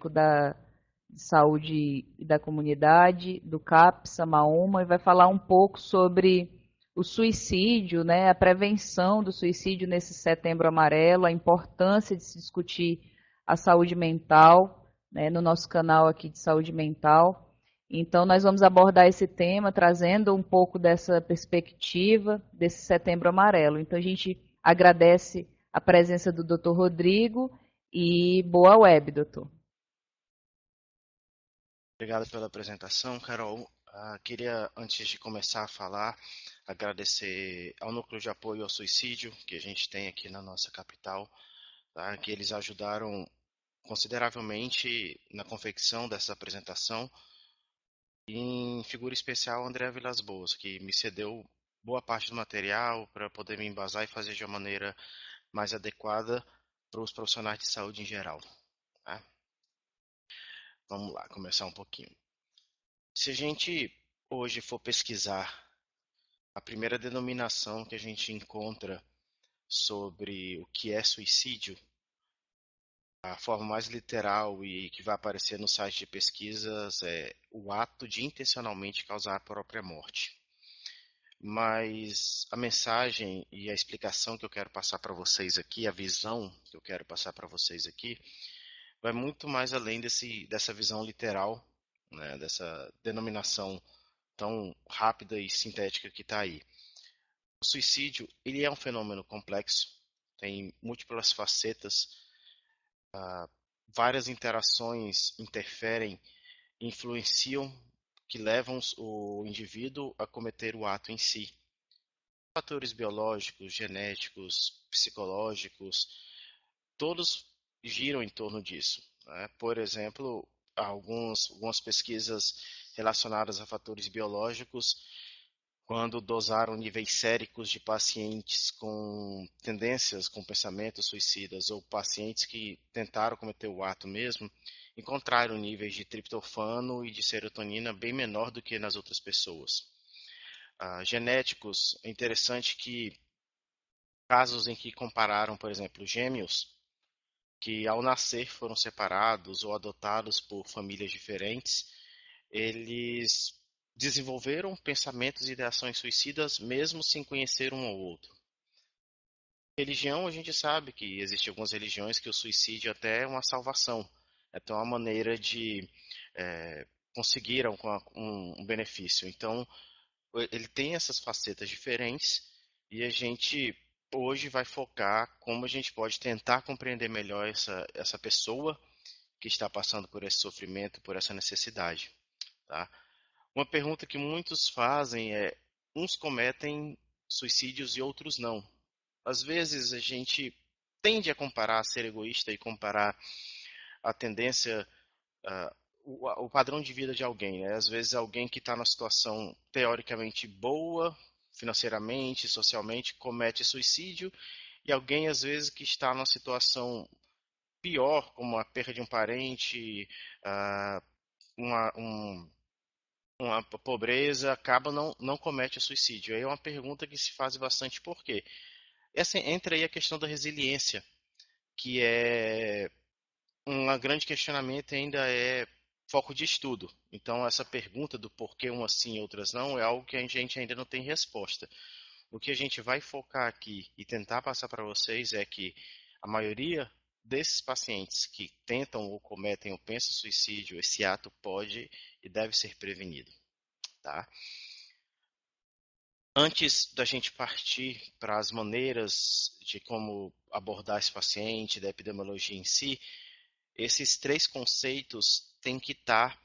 médico de saúde e da comunidade, do CAP, Samaúma, e vai falar um pouco sobre o suicídio, né, a prevenção do suicídio nesse Setembro Amarelo, a importância de se discutir a saúde mental, né, no nosso canal aqui de saúde mental. Então, nós vamos abordar esse tema trazendo um pouco dessa perspectiva desse Setembro Amarelo. Então, a gente agradece a presença do Dr. Rodrigo e boa web, doutor. Obrigado pela apresentação, Carol. Queria, antes de começar a falar, agradecer ao Núcleo de Apoio ao Suicídio que a gente tem aqui na nossa capital, tá? Que eles ajudaram consideravelmente na confecção dessa apresentação. E, em figura especial, André Vilas Boas, que me cedeu boa parte do material para poder me embasar e fazer de uma maneira mais adequada para os profissionais de saúde em geral, tá? Vamos lá, começar um pouquinho. Se a gente hoje for pesquisar a primeira denominação que a gente encontra sobre o que é suicídio, a forma mais literal e que vai aparecer no site de pesquisas é o ato de intencionalmente causar a própria morte. Mas a mensagem e a explicação que eu quero passar para vocês aqui, a visão que eu quero passar para vocês aqui, vai muito mais além dessa visão literal, né, dessa denominação tão rápida e sintética que está aí. O suicídio, ele é um fenômeno complexo, tem múltiplas facetas, várias interações interferem, influenciam, que levam o indivíduo a cometer o ato em si. Fatores biológicos, genéticos, psicológicos, todos giram em torno disso, né? Por exemplo, algumas pesquisas relacionadas a fatores biológicos, quando dosaram níveis séricos de pacientes com tendências, com pensamentos suicidas ou pacientes que tentaram cometer o ato mesmo, encontraram níveis de triptofano e de serotonina bem menor do que nas outras pessoas. Genéticos, é interessante que casos em que compararam, por exemplo, gêmeos, que ao nascer foram separados ou adotados por famílias diferentes, eles desenvolveram pensamentos e ideações suicidas mesmo sem conhecer um ao outro. Religião, a gente sabe que existem algumas religiões que o suicídio até é uma salvação, é até uma maneira de conseguir um benefício. Então, ele tem essas facetas diferentes e a gente hoje vai focar como a gente pode tentar compreender melhor essa pessoa que está passando por esse sofrimento, por essa necessidade, tá? Uma pergunta que muitos fazem é: uns cometem suicídios e outros não. Às vezes a gente tende a comparar, a ser egoísta e comparar a tendência, uh, o padrão de vida de alguém, né? Às vezes alguém que está numa situação teoricamente boa, financeiramente, socialmente, comete suicídio, e alguém às vezes que está numa situação pior, como a perda de um parente, uh, uma, um, uma pobreza, acaba não comete o suicídio. Aí é uma pergunta que se faz bastante por quê? Essa entra aí a questão da resiliência, que é um grande questionamento e ainda é foco de estudo. Então, essa pergunta do porquê umas sim e outras não é algo que a gente ainda não tem resposta. O que a gente vai focar aqui e tentar passar para vocês é que a maioria desses pacientes que tentam ou cometem ou pensam suicídio, esse ato pode e deve ser prevenido, tá? Antes da gente partir para as maneiras de como abordar esse paciente, da epidemiologia em si, esses três conceitos têm que estar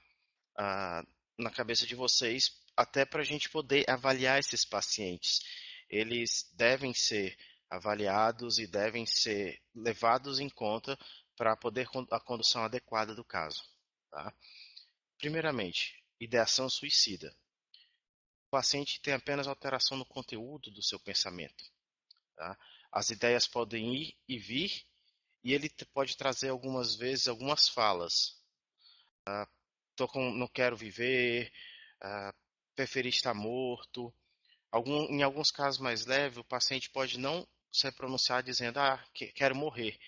na cabeça de vocês, até para a gente poder avaliar esses pacientes. Eles devem ser avaliados e devem ser levados em conta para poder a condução adequada do caso, tá? Primeiramente, ideação suicida. O paciente tem apenas alteração no conteúdo do seu pensamento, tá? As ideias podem ir e vir, e ele pode trazer algumas vezes algumas falas. Não quero viver, preferi estar morto. Em alguns casos mais leves, o paciente pode não se pronunciar dizendo, quero morrer,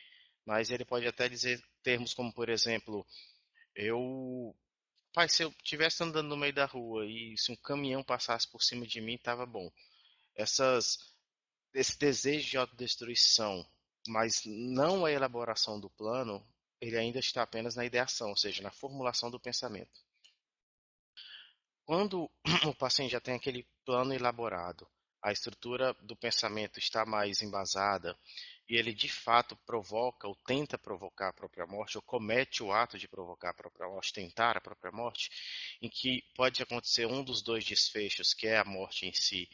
mas ele pode até dizer termos como, por exemplo, Eu, pai, se eu estivesse andando no meio da rua e se um caminhão passasse por cima de mim, tava bom. Essas, esse desejo de autodestruição, mas não a elaboração do plano, ele ainda está apenas na ideação, ou seja, na formulação do pensamento. Quando o paciente já tem aquele plano elaborado, a estrutura do pensamento está mais embasada e ele de fato provoca ou tenta provocar a própria morte, ou comete o ato de provocar a própria morte, tentar a própria morte, em que pode acontecer um dos dois desfechos, que é a morte em si,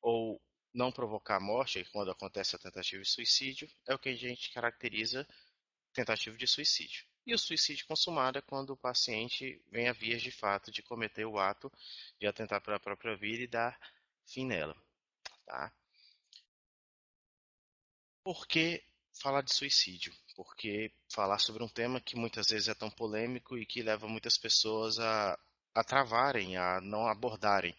ou não provocar a morte, quando acontece a tentativa de suicídio, é o que a gente caracteriza tentativa de suicídio. E o suicídio consumado é quando o paciente vem a vias de fato de cometer o ato de atentar pela própria vida e dar fim nela. Tá? Por que falar de suicídio? Porque falar sobre um tema que muitas vezes é tão polêmico e que leva muitas pessoas a travarem, a não abordarem.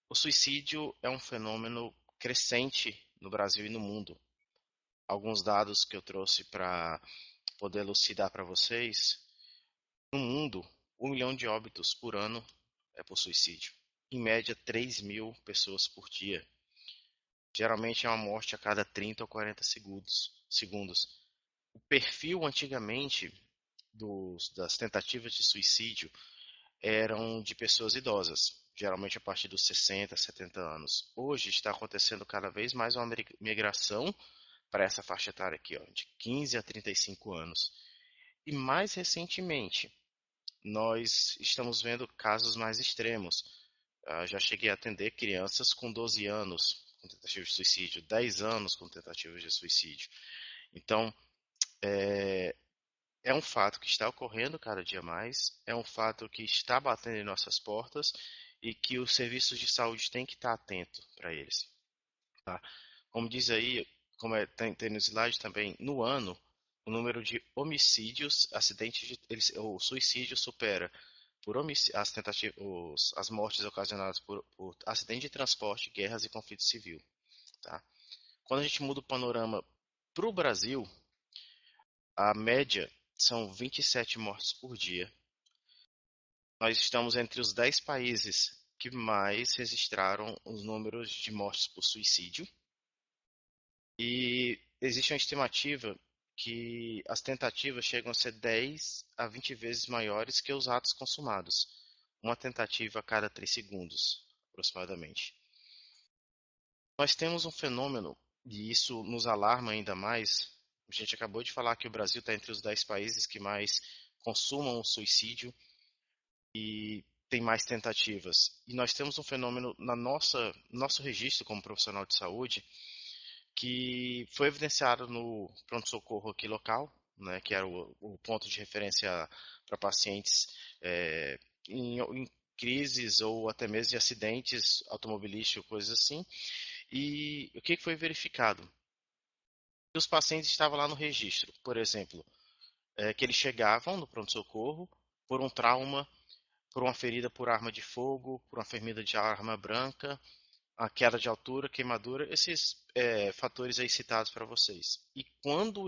O suicídio é um fenômeno crescente no Brasil e no mundo. Alguns dados que eu trouxe para poder elucidar para vocês. No mundo, 1 milhão de óbitos por ano é por suicídio. Em média, 3.000 pessoas por dia. Geralmente é uma morte a cada 30 ou 40 segundos. O perfil antigamente das tentativas de suicídio eram de pessoas idosas, geralmente a partir dos 60, 70 anos. Hoje está acontecendo cada vez mais uma migração para essa faixa etária aqui, ó, de 15 a 35 anos. E mais recentemente, nós estamos vendo casos mais extremos. Já cheguei a atender crianças com 12 anos com tentativa de suicídio, 10 anos com tentativas de suicídio. Então, é um fato que está ocorrendo cada dia mais, é um fato que está batendo em nossas portas e que os serviços de saúde têm que estar atentos para eles. Tá? Como diz aí, como tem no slide também, no ano, o número de homicídios, acidentes, o suicídio supera por as tentativas, as mortes ocasionadas por acidente de transporte, guerras e conflito civil. Tá? Quando a gente muda o panorama para o Brasil, a média são 27 mortes por dia. Nós estamos entre os 10 países que mais registraram os números de mortes por suicídio. E existe uma estimativa que as tentativas chegam a ser 10 a 20 vezes maiores que os atos consumados. Uma tentativa a cada 3 segundos, aproximadamente. Nós temos um fenômeno, e isso nos alarma ainda mais. A gente acabou de falar que o Brasil está entre os 10 países que mais consumam o suicídio e tem mais tentativas. E nós temos um fenômeno nosso registro como profissional de saúde, que foi evidenciado no pronto-socorro aqui local, né, que era o ponto de referência para pacientes em crises ou até mesmo de acidentes automobilísticos, coisas assim. E o que foi verificado? Os pacientes estavam lá no registro, por exemplo, que eles chegavam no pronto-socorro por um trauma, por uma ferida por arma de fogo, por uma ferida de arma branca, a queda de altura, queimadura, esses fatores aí citados para vocês. E quando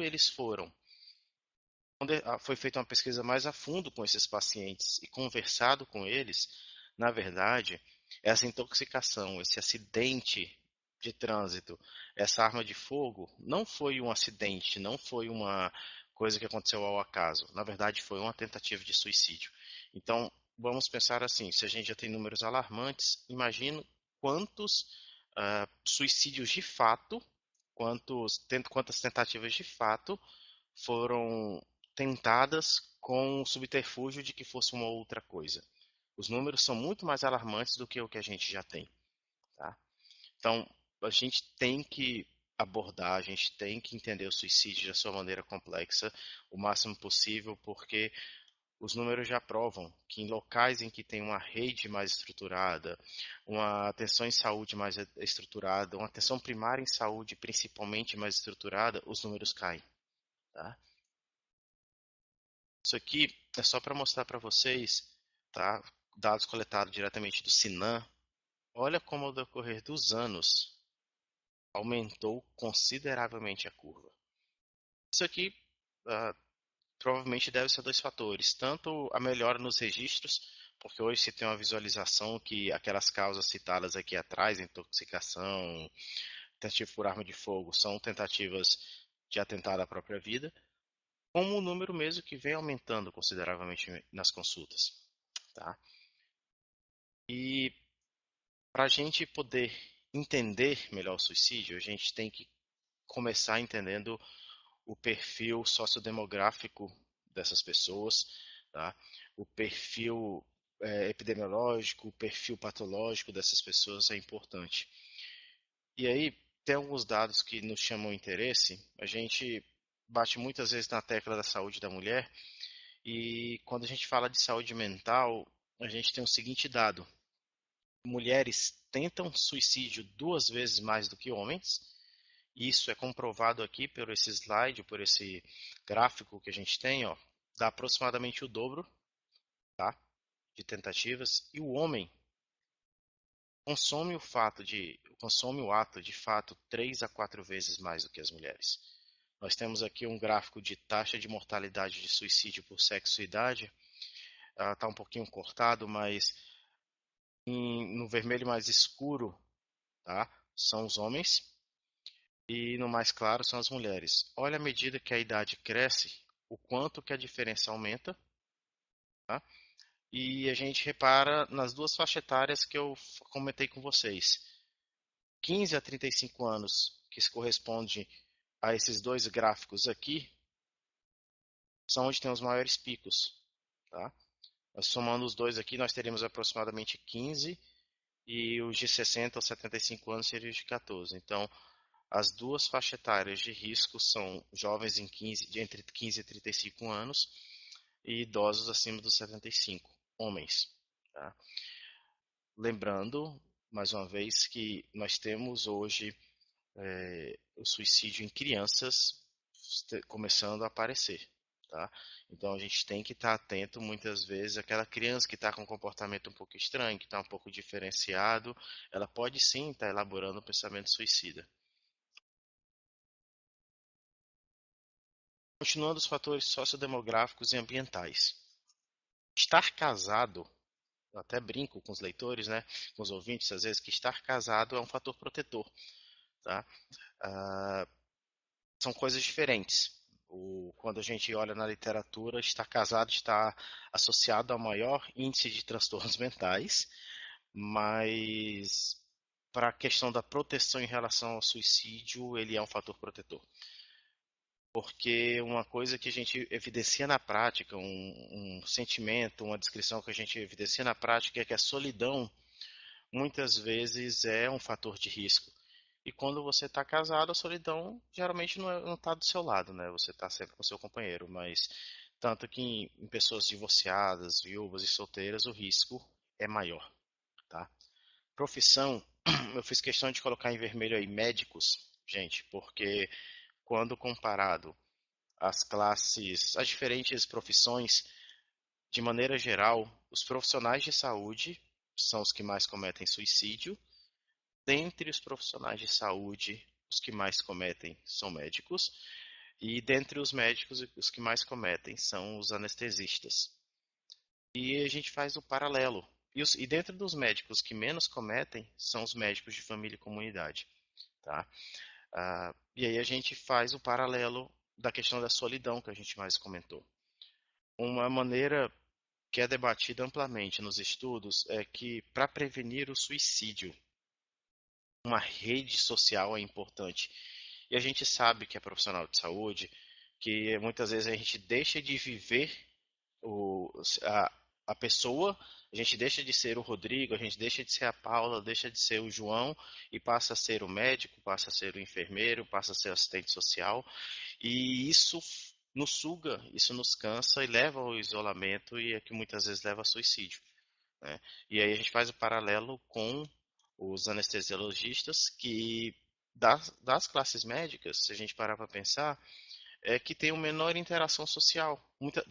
foi feita uma pesquisa mais a fundo com esses pacientes e conversado com eles, na verdade, essa intoxicação, esse acidente de trânsito, essa arma de fogo, não foi um acidente, não foi uma coisa que aconteceu ao acaso. Na verdade, foi uma tentativa de suicídio. Então, vamos pensar assim: se a gente já tem números alarmantes, imagino quantos suicídios de fato, quantas tentativas de fato foram tentadas com o subterfúgio de que fosse uma outra coisa. Os números são muito mais alarmantes do que o que a gente já tem. Tá? Então, a gente tem que abordar, a gente tem que entender o suicídio da sua maneira complexa o máximo possível, porque os números já provam que em locais em que tem uma rede mais estruturada, uma atenção em saúde mais estruturada, uma atenção primária em saúde principalmente mais estruturada, os números caem. Tá? Isso aqui é só para mostrar para vocês, tá? Dados coletados diretamente do Sinan. Olha como ao decorrer dos anos aumentou consideravelmente a curva. Isso aqui provavelmente deve ser dois fatores. Tanto a melhora nos registros, porque hoje se tem uma visualização que aquelas causas citadas aqui atrás, intoxicação, tentativa por arma de fogo, são tentativas de atentar à própria vida, como o número mesmo que vem aumentando consideravelmente nas consultas. Tá? E para a gente poder entender melhor o suicídio, a gente tem que começar entendendo o perfil sociodemográfico dessas pessoas, tá? O perfil epidemiológico, o perfil patológico dessas pessoas é importante. E aí, tem alguns dados que nos chamam interesse. A gente bate muitas vezes na tecla da saúde da mulher, e quando a gente fala de saúde mental, a gente tem o seguinte dado: mulheres tentam suicídio 2 vezes mais do que homens. Isso é comprovado aqui por esse slide, por esse gráfico que a gente tem, ó, dá aproximadamente o dobro, tá, de tentativas. E o homem consome o ato de fato 3 a 4 vezes mais do que as mulheres. Nós temos aqui um gráfico de taxa de mortalidade de suicídio por sexo e idade. Está um pouquinho cortado, mas no vermelho mais escuro, tá, são os homens. E no mais claro são as mulheres. Olha, à medida que a idade cresce, o quanto que a diferença aumenta, tá? E a gente repara nas duas faixas etárias que eu comentei com vocês. 15 a 35 anos, que se corresponde a esses dois gráficos aqui, são onde tem os maiores picos, tá? Nós somando os dois aqui, nós teríamos aproximadamente 15, e os de 60 a 75 anos seriam de 14. Então, as duas faixas etárias de risco são jovens de entre 15 e 35 anos e idosos acima dos 75, homens. Tá? Lembrando, mais uma vez, que nós temos hoje o suicídio em crianças começando a aparecer. Tá? Então a gente tem que estar atento muitas vezes àquela criança que está com um comportamento um pouco estranho, que está um pouco diferenciado, ela pode sim estar elaborando um pensamento suicida. Continuando os fatores sociodemográficos e ambientais. Estar casado, eu até brinco com os leitores, né, com os ouvintes às vezes, que estar casado é um fator protetor. Tá? Ah, são coisas diferentes. Quando a gente olha na literatura, estar casado está associado a maior índice de transtornos mentais, mas para a questão da proteção em relação ao suicídio, ele é um fator protetor. Porque uma coisa que a gente evidencia na prática, um sentimento, uma descrição que a gente evidencia na prática é que a solidão muitas vezes é um fator de risco. E quando você está casado, a solidão geralmente não está do seu lado, né? Você está sempre com seu companheiro, mas tanto que em pessoas divorciadas, viúvas e solteiras, o risco é maior, tá? Profissão, eu fiz questão de colocar em vermelho aí médicos, gente, porque quando comparado as diferentes profissões, de maneira geral, os profissionais de saúde são os que mais cometem suicídio. Dentre os profissionais de saúde, os que mais cometem são médicos. E dentre os médicos, os que mais cometem são os anestesistas. E a gente faz o paralelo. E dentro dos médicos que menos cometem são os médicos de família e comunidade. Tá? E aí a gente faz o paralelo da questão da solidão que a gente mais comentou. Uma maneira que é debatida amplamente nos estudos é que para prevenir o suicídio, uma rede social é importante. E a gente sabe que é profissional de saúde, que muitas vezes a gente deixa de viver o, a pessoa, a gente deixa de ser o Rodrigo, a gente deixa de ser a Paula, deixa de ser o João e passa a ser o médico, passa a ser o enfermeiro, passa a ser o assistente social. E isso nos suga, isso nos cansa e leva ao isolamento e é que muitas vezes leva ao suicídio. Né? E aí a gente faz o paralelo com os anestesiologistas que das classes médicas, se a gente parar para pensar, é que tem uma menor interação social,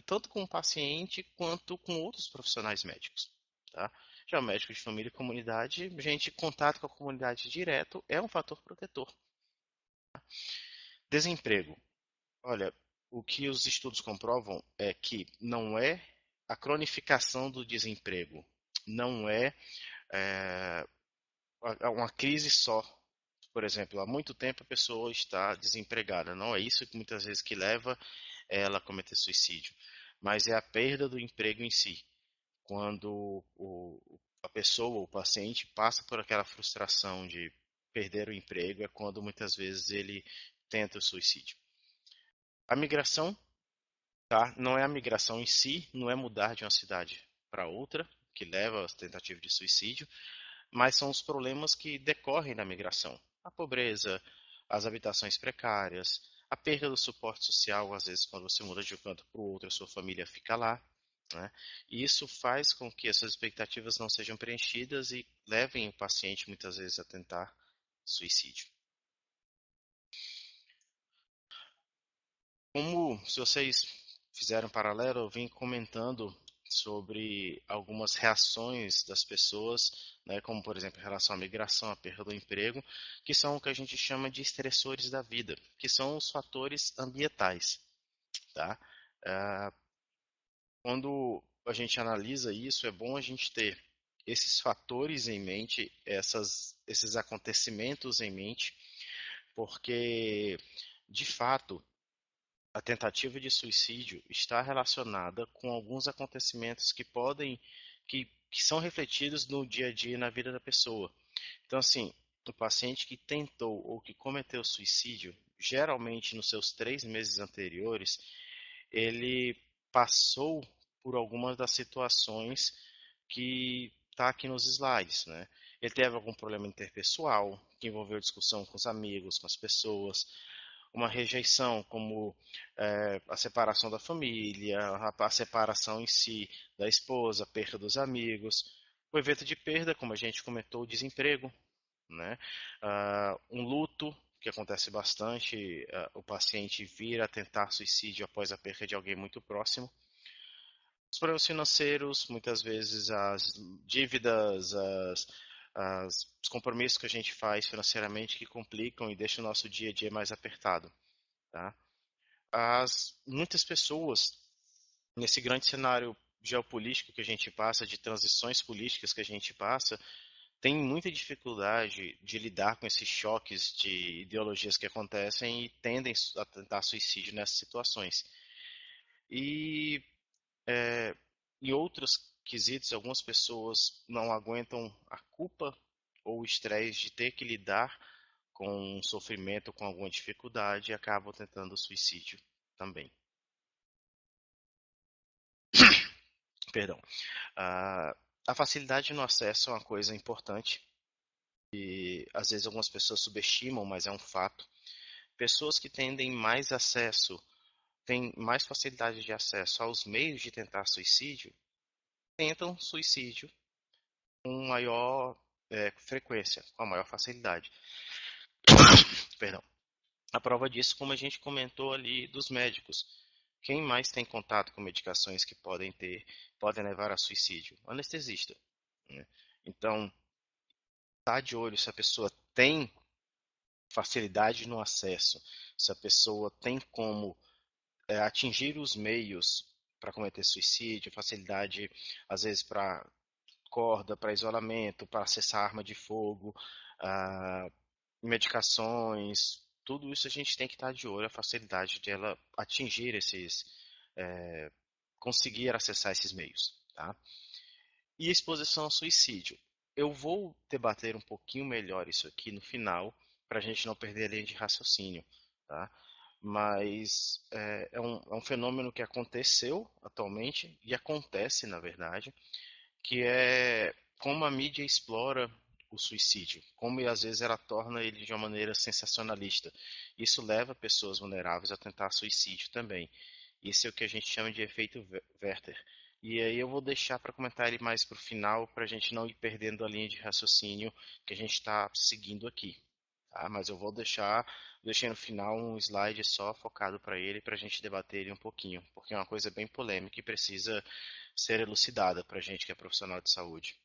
tanto com o paciente quanto com outros profissionais médicos. Tá? Já o médico de família e comunidade, gente, contato com a comunidade direto é um fator protetor. Desemprego. Olha, o que os estudos comprovam é que não é a cronificação do desemprego, não é uma crise só. Por exemplo, há muito tempo a pessoa está desempregada. Não é isso que muitas vezes que leva ela a cometer suicídio, mas é a perda do emprego em si. Quando a pessoa, o paciente, passa por aquela frustração de perder o emprego, é quando muitas vezes ele tenta o suicídio. A migração, tá? Não é a migração em si, não é mudar de uma cidade para outra que leva à tentativa de suicídio, mas são os problemas que decorrem da migração. A pobreza, as habitações precárias, a perda do suporte social, às vezes quando você muda de um canto para o outro, a sua família fica lá, né? E isso faz com que essas expectativas não sejam preenchidas e levem o paciente muitas vezes a tentar suicídio. Como se vocês fizeram um paralelo, eu vim comentando sobre algumas reações das pessoas, né, como por exemplo em relação à migração, à perda do emprego, que são o que a gente chama de estressores da vida, que são os fatores ambientais, tá? Ah, Quando a gente analisa isso, é bom a gente ter esses fatores em mente, esses acontecimentos em mente, porque de fato a tentativa de suicídio está relacionada com alguns acontecimentos que são refletidos no dia a dia na vida da pessoa. Então, assim, o paciente que tentou ou que cometeu suicídio, geralmente nos seus 3 meses anteriores, ele passou por algumas das situações que está aqui nos slides, né? Ele teve algum problema interpessoal, que envolveu discussão com os amigos, com as pessoas, uma rejeição, como a separação da família, a separação em si da esposa, a perda dos amigos, o evento de perda, como a gente comentou, o desemprego, né? Um luto, que acontece bastante, o paciente vir a tentar suicídio após a perda de alguém muito próximo. Os problemas financeiros, muitas vezes as dívidas, os compromissos que a gente faz financeiramente que complicam e deixam o nosso dia a dia mais apertado, tá? Muitas pessoas, nesse grande cenário geopolítico que a gente passa, de transições políticas que a gente passa, têm muita dificuldade de lidar com esses choques de ideologias que acontecem e tendem a tentar suicídio nessas situações. E em outros quesitos, algumas pessoas não aguentam a culpa ou o estresse de ter que lidar com um sofrimento, com alguma dificuldade e acabam tentando o suicídio também. Perdão. Ah, a facilidade no acesso é uma coisa importante e às vezes algumas pessoas subestimam, mas é um fato. Pessoas que tendem mais acesso, têm mais facilidade de acesso aos meios de tentar suicídio, tentam suicídio com maior frequência, com a maior facilidade. Perdão. A prova disso, como a gente comentou ali, dos médicos. Quem mais tem contato com medicações que podem levar a suicídio? O anestesista, né? Então, tá de olho se a pessoa tem facilidade no acesso, se a pessoa tem como atingir os meios para cometer suicídio, facilidade às vezes para corda, para isolamento, para acessar arma de fogo, ah, medicações, tudo isso a gente tem que estar de olho, a facilidade dela atingir conseguir acessar esses meios, tá? E exposição ao suicídio. Eu vou debater um pouquinho melhor isso aqui no final, para a gente não perder a linha de raciocínio, tá? Mas é um fenômeno que aconteceu atualmente, e acontece, na verdade, que é como a mídia explora o suicídio, como às vezes ela torna ele de uma maneira sensacionalista. Isso leva pessoas vulneráveis a tentar suicídio também. Isso é o que a gente chama de efeito Werther. E aí eu vou deixar para comentar ele mais para o final, para a gente não ir perdendo a linha de raciocínio que a gente está seguindo aqui. Tá? Mas eu deixei no final um slide só focado para ele, para a gente debater ele um pouquinho, porque é uma coisa bem polêmica e precisa ser elucidada para a gente que é profissional de saúde.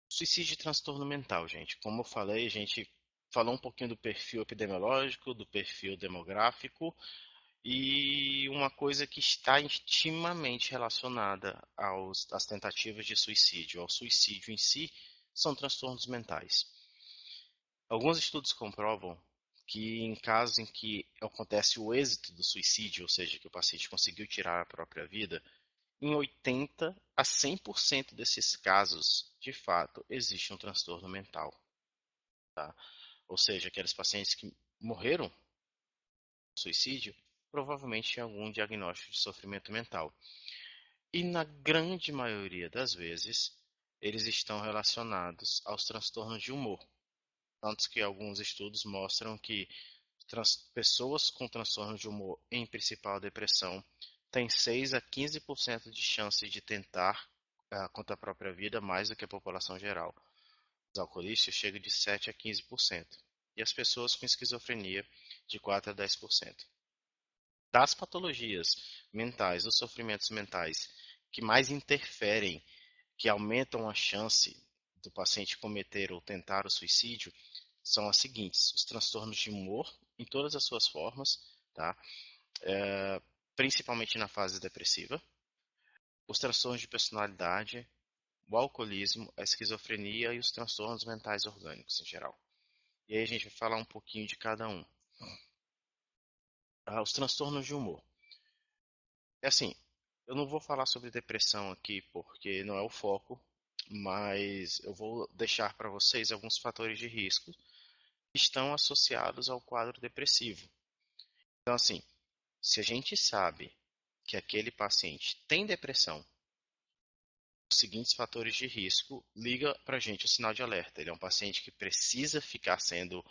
Suicídio e transtorno mental, gente. Como eu falei, a gente falou um pouquinho do perfil epidemiológico, do perfil demográfico e uma coisa que está intimamente relacionada às tentativas de suicídio, ao suicídio em si, são transtornos mentais. Alguns estudos comprovam que em casos em que acontece o êxito do suicídio, ou seja, que o paciente conseguiu tirar a própria vida, em 80 a 100% desses casos, de fato, existe um transtorno mental. Tá? Ou seja, aqueles pacientes que morreram por suicídio, provavelmente tinham algum diagnóstico de sofrimento mental. E na grande maioria das vezes, eles estão relacionados aos transtornos de humor. Tanto que alguns estudos mostram que pessoas com transtorno de humor, em principal depressão, têm 6 a 15% de chance de tentar contra a própria vida mais do que a população geral. Os alcoolistas chegam de 7 a 15%. E as pessoas com esquizofrenia, de 4 a 10%. Das patologias mentais, dos sofrimentos mentais que mais interferem, que aumentam a chance do paciente cometer ou tentar o suicídio, são as seguintes: os transtornos de humor, em todas as suas formas, tá? Principalmente na fase depressiva, os transtornos de personalidade, o alcoolismo, a esquizofrenia e os transtornos mentais orgânicos em geral. E aí a gente vai falar um pouquinho de cada um. Os transtornos de humor. É assim, eu não vou falar sobre depressão aqui porque não é o foco, mas eu vou deixar para vocês alguns fatores de risco que estão associados ao quadro depressivo. Então, assim, se a gente sabe que aquele paciente tem depressão, os seguintes fatores de risco, liga para a gente o sinal de alerta. Ele é um paciente que precisa ficar sendo,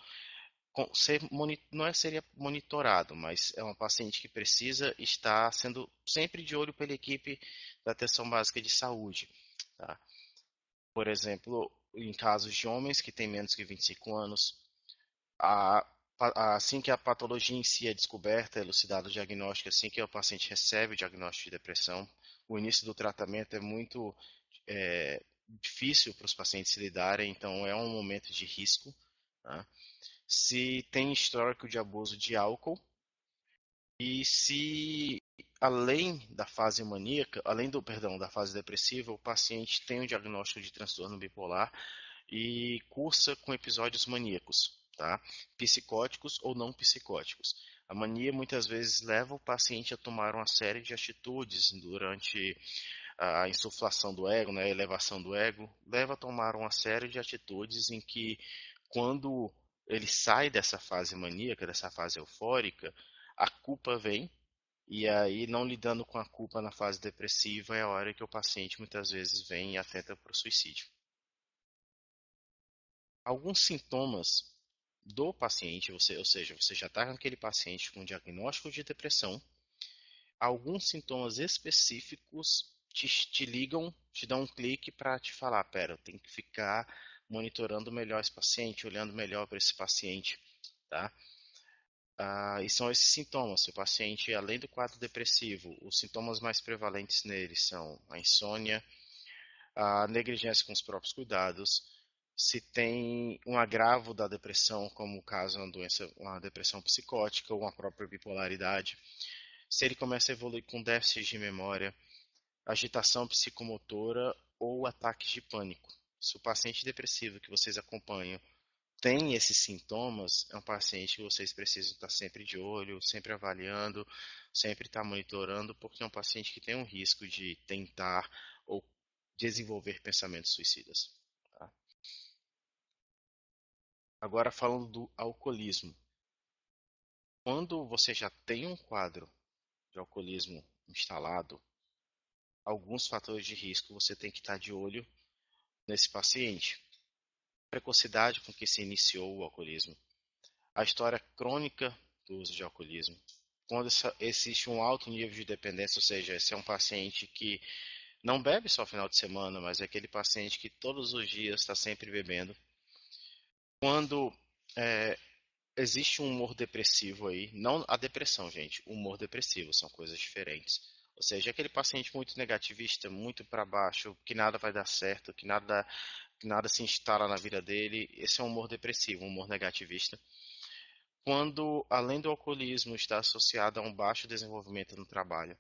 não seria monitorado, mas é um paciente que precisa estar sendo sempre de olho pela equipe da atenção básica de saúde. Tá? Por exemplo, em casos de homens que têm menos que 25 anos, a, assim que a patologia em si é descoberta, elucidado o diagnóstico, assim que o paciente recebe o diagnóstico de depressão, o início do tratamento é muito difícil para os pacientes lidarem, então é um momento de risco. Tá? Se tem histórico de abuso de álcool e se além da fase maníaca, da fase depressiva, o paciente tem um diagnóstico de transtorno bipolar e cursa com episódios maníacos, tá? Psicóticos ou não psicóticos. A mania muitas vezes leva o paciente a tomar uma série de atitudes durante a insuflação do ego, né, a elevação do ego, leva a tomar uma série de atitudes em que, quando ele sai dessa fase maníaca, dessa fase eufórica, a culpa vem, e aí, não lidando com a culpa na fase depressiva, é a hora que o paciente muitas vezes vem e atenta para o suicídio. Alguns sintomas do paciente, ou seja, você já está com aquele paciente com diagnóstico de depressão, alguns sintomas específicos te ligam, te dão um clique para te falar, pera, eu tenho que ficar monitorando melhor esse paciente, olhando melhor para esse paciente, tá? E são esses sintomas. Se o paciente, além do quadro depressivo, os sintomas mais prevalentes nele são a insônia, a negligência com os próprios cuidados, se tem um agravo da depressão, como o caso de uma depressão psicótica ou uma própria bipolaridade, se ele começa a evoluir com déficit de memória, agitação psicomotora ou ataques de pânico. Se o paciente depressivo que vocês acompanham tem esses sintomas, é um paciente que vocês precisam estar sempre de olho, sempre avaliando, sempre estar monitorando, porque é um paciente que tem um risco de tentar ou desenvolver pensamentos suicidas. Tá? Agora, falando do alcoolismo. Quando você já tem um quadro de alcoolismo instalado, alguns fatores de risco você tem que estar de olho nesse paciente. A precocidade com que se iniciou o alcoolismo, a história crônica do uso de alcoolismo, quando existe um alto nível de dependência, ou seja, esse é um paciente que não bebe só final de semana, mas é aquele paciente que todos os dias está sempre bebendo. Quando existe um humor depressivo aí, não a depressão, gente, o humor depressivo são coisas diferentes. Ou seja, aquele paciente muito negativista, muito para baixo, que nada vai dar certo, que nada que nada se instala na vida dele. Esse é um humor depressivo, um humor negativista. Quando, além do alcoolismo, está associado a um baixo desenvolvimento no trabalho.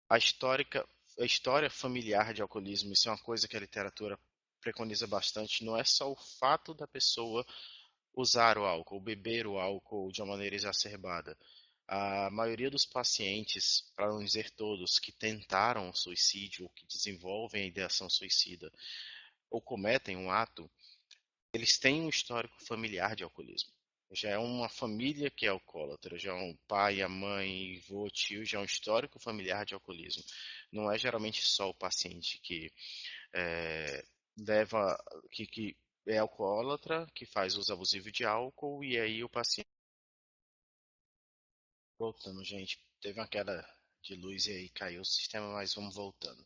A, histórica, a história familiar de alcoolismo, isso é uma coisa que a literatura preconiza bastante, não é só o fato da pessoa usar o álcool, beber o álcool de uma maneira exacerbada. A maioria dos pacientes, para não dizer todos, que tentaram o suicídio, ou que desenvolvem a ideação suicida, ou cometem um ato, eles têm um histórico familiar de alcoolismo. Já é uma família que é alcoólatra, já é um pai, a mãe, avô, tio, já é um histórico familiar de alcoolismo. Não é geralmente só o paciente que é, leva, que é alcoólatra, que faz uso abusivo de álcool, e aí o paciente. Voltando, gente, teve uma queda de luz e aí caiu o sistema, mas vamos voltando.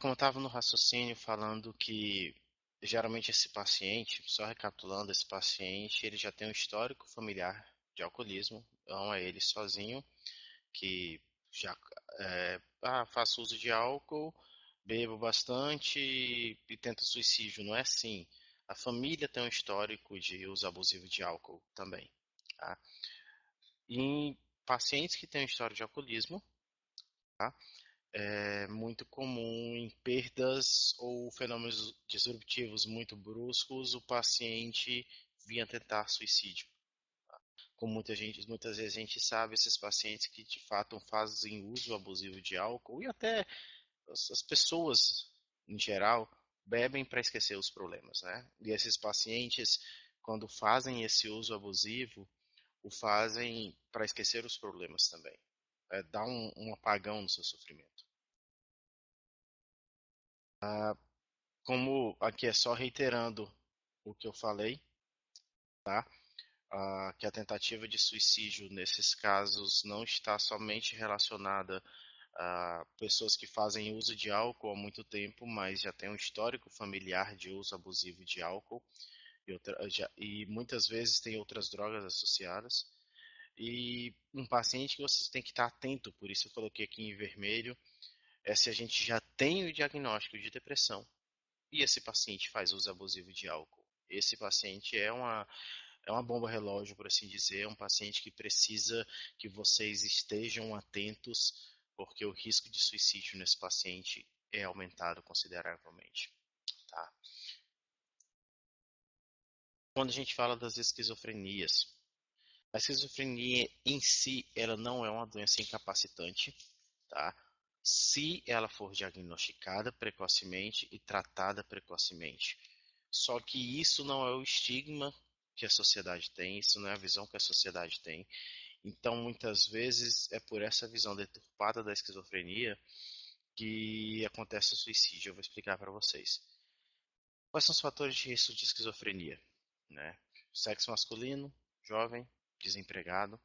Como eu estava no raciocínio falando que geralmente esse paciente, só recapitulando, esse paciente ele já tem um histórico familiar de alcoolismo, não é ele sozinho que já faço uso de álcool, bebo bastante e tento suicídio. Não é assim. A família tem um histórico de uso abusivo de álcool também. Tá? E em pacientes que têm um histórico de alcoolismo, tá? É muito comum em perdas ou fenômenos disruptivos muito bruscos o paciente vir a tentar suicídio. Como muitas vezes a gente sabe, esses pacientes que de fato fazem uso abusivo de álcool e até as pessoas em geral bebem para esquecer os problemas, né? E esses pacientes, quando fazem esse uso abusivo, o fazem para esquecer os problemas também. Dá um apagão no seu sofrimento. Como aqui é só reiterando o que eu falei, tá? Que a tentativa de suicídio nesses casos não está somente relacionada a pessoas que fazem uso de álcool há muito tempo, mas já tem um histórico familiar de uso abusivo de álcool e muitas vezes tem outras drogas associadas. E um paciente que vocês têm que estar atento, por isso eu coloquei aqui em vermelho, é se a gente já tem o diagnóstico de depressão e esse paciente faz uso abusivo de álcool. Esse paciente é uma bomba relógio, por assim dizer, é um paciente que precisa que vocês estejam atentos, porque o risco de suicídio nesse paciente é aumentado consideravelmente. Tá? Quando a gente fala das esquizofrenias, a esquizofrenia em si, ela não é uma doença incapacitante, tá? Se ela for diagnosticada precocemente e tratada precocemente. Só que isso não é o estigma que a sociedade tem, isso não é a visão que a sociedade tem. Então, muitas vezes, é por essa visão deturpada da esquizofrenia que acontece o suicídio. Eu vou explicar para vocês. Quais são os fatores de risco de esquizofrenia? Né? Sexo masculino, jovem, desempregado.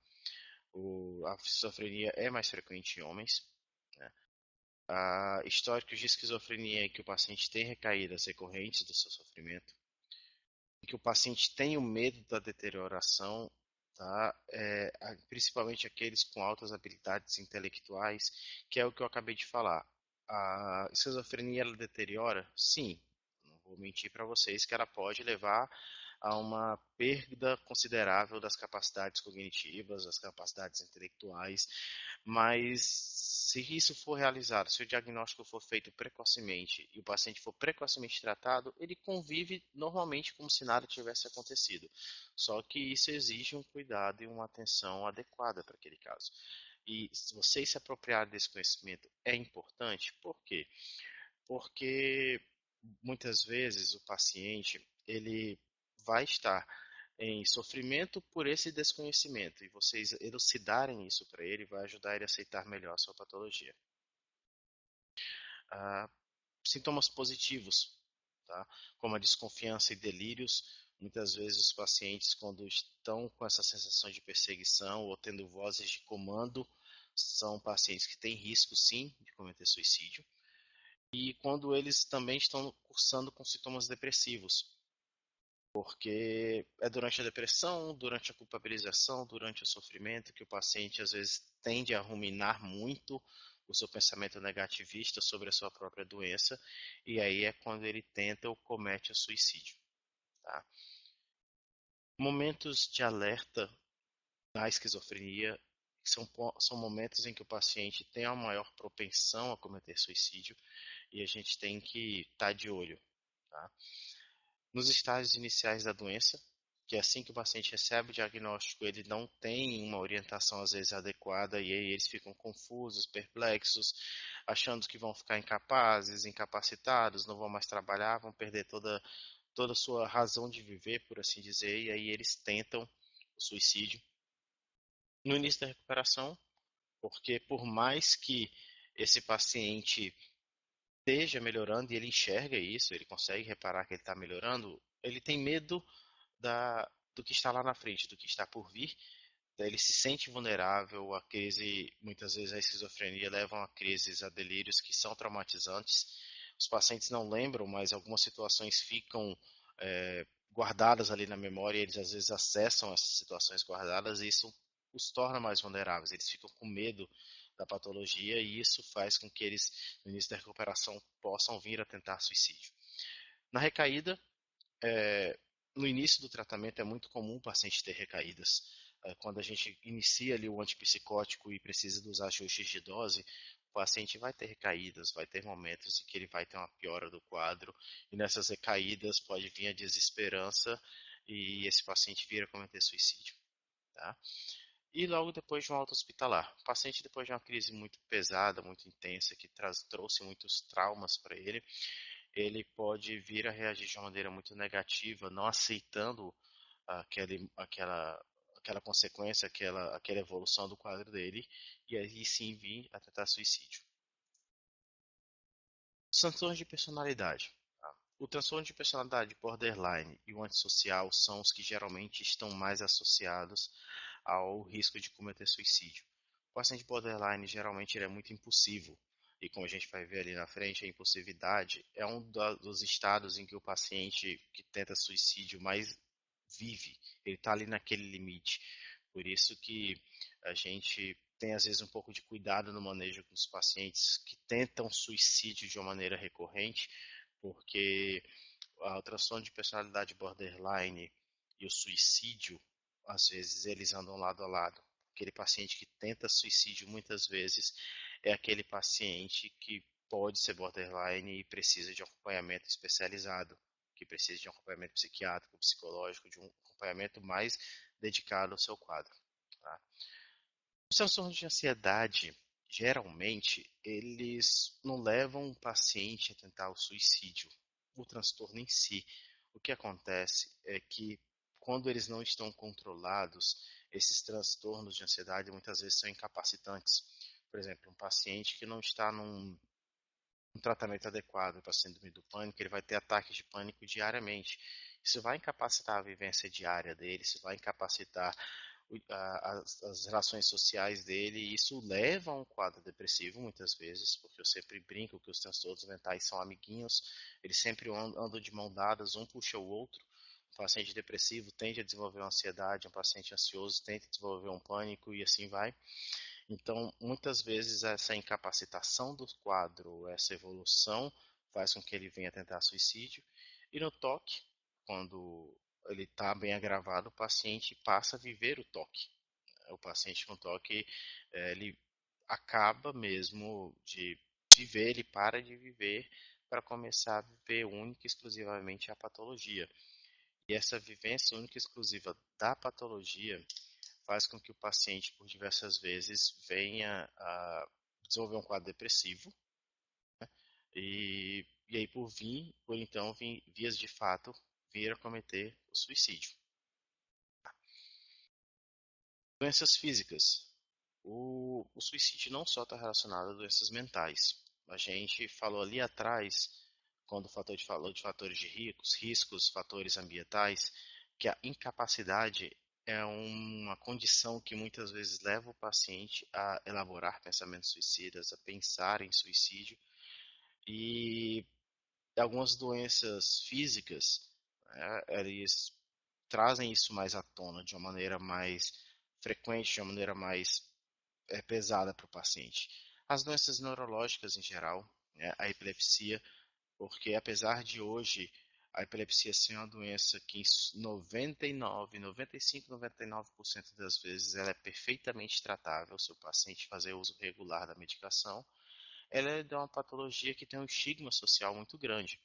A esquizofrenia é mais frequente em homens. Né? Históricos de esquizofrenia em que o paciente tem recaídas recorrentes do seu sofrimento, em que o paciente tem o medo da deterioração, tá? Principalmente aqueles com altas habilidades intelectuais, que é o que eu acabei de falar. A esquizofrenia ela deteriora? Sim, não vou mentir para vocês que ela pode levar a uma perda considerável das capacidades cognitivas, das capacidades intelectuais, mas se isso for realizado, se o diagnóstico for feito precocemente e o paciente for precocemente tratado, ele convive normalmente como se nada tivesse acontecido. Só que isso exige um cuidado e uma atenção adequada para aquele caso. E se vocês se apropriarem desse conhecimento é importante, por quê? Porque muitas vezes o paciente ele vai estar em sofrimento por esse desconhecimento e vocês elucidarem isso para ele vai ajudar ele a aceitar melhor a sua patologia. Ah, Sintomas positivos, tá? Como a desconfiança e delírios. Muitas vezes os pacientes, quando estão com essa sensação de perseguição ou tendo vozes de comando, são pacientes que têm risco sim de cometer suicídio. E quando eles também estão cursando com sintomas depressivos, porque é durante a depressão, durante a culpabilização, durante o sofrimento que o paciente às vezes tende a ruminar muito o seu pensamento negativista sobre a sua própria doença, e aí é quando ele tenta ou comete o suicídio. Tá? Momentos de alerta na esquizofrenia são momentos em que o paciente tem a maior propensão a cometer suicídio e a gente tem que estar de olho. Tá? Nos estágios iniciais da doença, que é assim que o paciente recebe o diagnóstico, ele não tem uma orientação às vezes adequada e aí eles ficam confusos, perplexos, achando que vão ficar incapazes, incapacitados, não vão mais trabalhar, vão perder toda a sua razão de viver, por assim dizer, e aí eles tentam o suicídio. No início da recuperação, porque por mais que esse paciente esteja melhorando e ele enxerga isso, ele consegue reparar que ele está melhorando, ele tem medo do que está lá na frente, do que está por vir. Ele se sente vulnerável, a crise, muitas vezes a esquizofrenia levam a crises, a delírios que são traumatizantes. Os pacientes não lembram, mas algumas situações ficam guardadas ali na memória, eles às vezes acessam essas situações guardadas e isso os torna mais vulneráveis. Eles ficam com medo da patologia e isso faz com que eles, no início da recuperação, possam vir a tentar suicídio. Na recaída, é, no início do tratamento é muito comum o paciente ter recaídas. Quando a gente inicia ali o antipsicótico e precisa dos ajustes de dose, o paciente vai ter recaídas, vai ter momentos em que ele vai ter uma piora do quadro, e nessas recaídas pode vir a desesperança e esse paciente vir a cometer suicídio. Tá? E logo depois de um alta hospitalar. O paciente, depois de uma crise muito pesada, muito intensa, que trouxe muitos traumas para ele pode vir a reagir de uma maneira muito negativa, não aceitando aquela consequência, aquela evolução do quadro dele, e aí sim vir a tentar suicídio. Os transtornos de personalidade. O transtorno de personalidade borderline e o antissocial são os que geralmente estão mais associados ao risco de cometer suicídio. O paciente borderline geralmente ele é muito impulsivo, e como a gente vai ver ali na frente, a impulsividade é um dos estados em que o paciente que tenta suicídio mais vive, ele está ali naquele limite. Por isso que a gente tem às vezes um pouco de cuidado no manejo com os pacientes que tentam suicídio de uma maneira recorrente, porque o transtorno de personalidade borderline e o suicídio, às vezes eles andam lado a lado. Aquele paciente que tenta suicídio muitas vezes é aquele paciente que pode ser borderline e precisa de um acompanhamento especializado, que precisa de um acompanhamento psiquiátrico, psicológico, de um acompanhamento mais dedicado ao seu quadro. Tá? Os transtornos de ansiedade, geralmente, eles não levam o paciente a tentar o suicídio, o transtorno em si. O que acontece é que, quando eles não estão controlados, esses transtornos de ansiedade muitas vezes são incapacitantes. Por exemplo, um paciente que não está num tratamento adequado para síndrome do pânico, ele vai ter ataques de pânico diariamente. Isso vai incapacitar a vivência diária dele, isso vai incapacitar as relações sociais dele, e isso leva a um quadro depressivo muitas vezes, porque eu sempre brinco que os transtornos mentais são amiguinhos, eles sempre andam de mão dadas, um puxa o outro. Um paciente depressivo tende a desenvolver uma ansiedade, um paciente ansioso tende a desenvolver um pânico e assim vai. Então, muitas vezes essa incapacitação do quadro, essa evolução, faz com que ele venha tentar suicídio. E no toque, quando ele está bem agravado, o paciente passa a viver o toque. O paciente com toque, ele acaba mesmo de viver, ele para de viver para começar a viver única e exclusivamente a patologia. E essa vivência única e exclusiva da patologia faz com que o paciente, por diversas vezes, venha a desenvolver um quadro depressivo e aí por então, vias de fato, vir a cometer o suicídio. Doenças físicas. O suicídio não só está relacionado a doenças mentais. A gente falou ali atrás, quando o fator falou de fatores de riscos, fatores ambientais, que a incapacidade é uma condição que muitas vezes leva o paciente a elaborar pensamentos suicidas, a pensar em suicídio. E algumas doenças físicas, eles trazem isso mais à tona, de uma maneira mais frequente, de uma maneira mais pesada para o paciente. as doenças neurológicas em geral, né, a epilepsia, porque apesar de hoje a epilepsia ser uma doença que em 99, 95, 99% das vezes ela é perfeitamente tratável se o paciente fazer uso regular da medicação, ela é de uma patologia que tem um estigma social muito grande.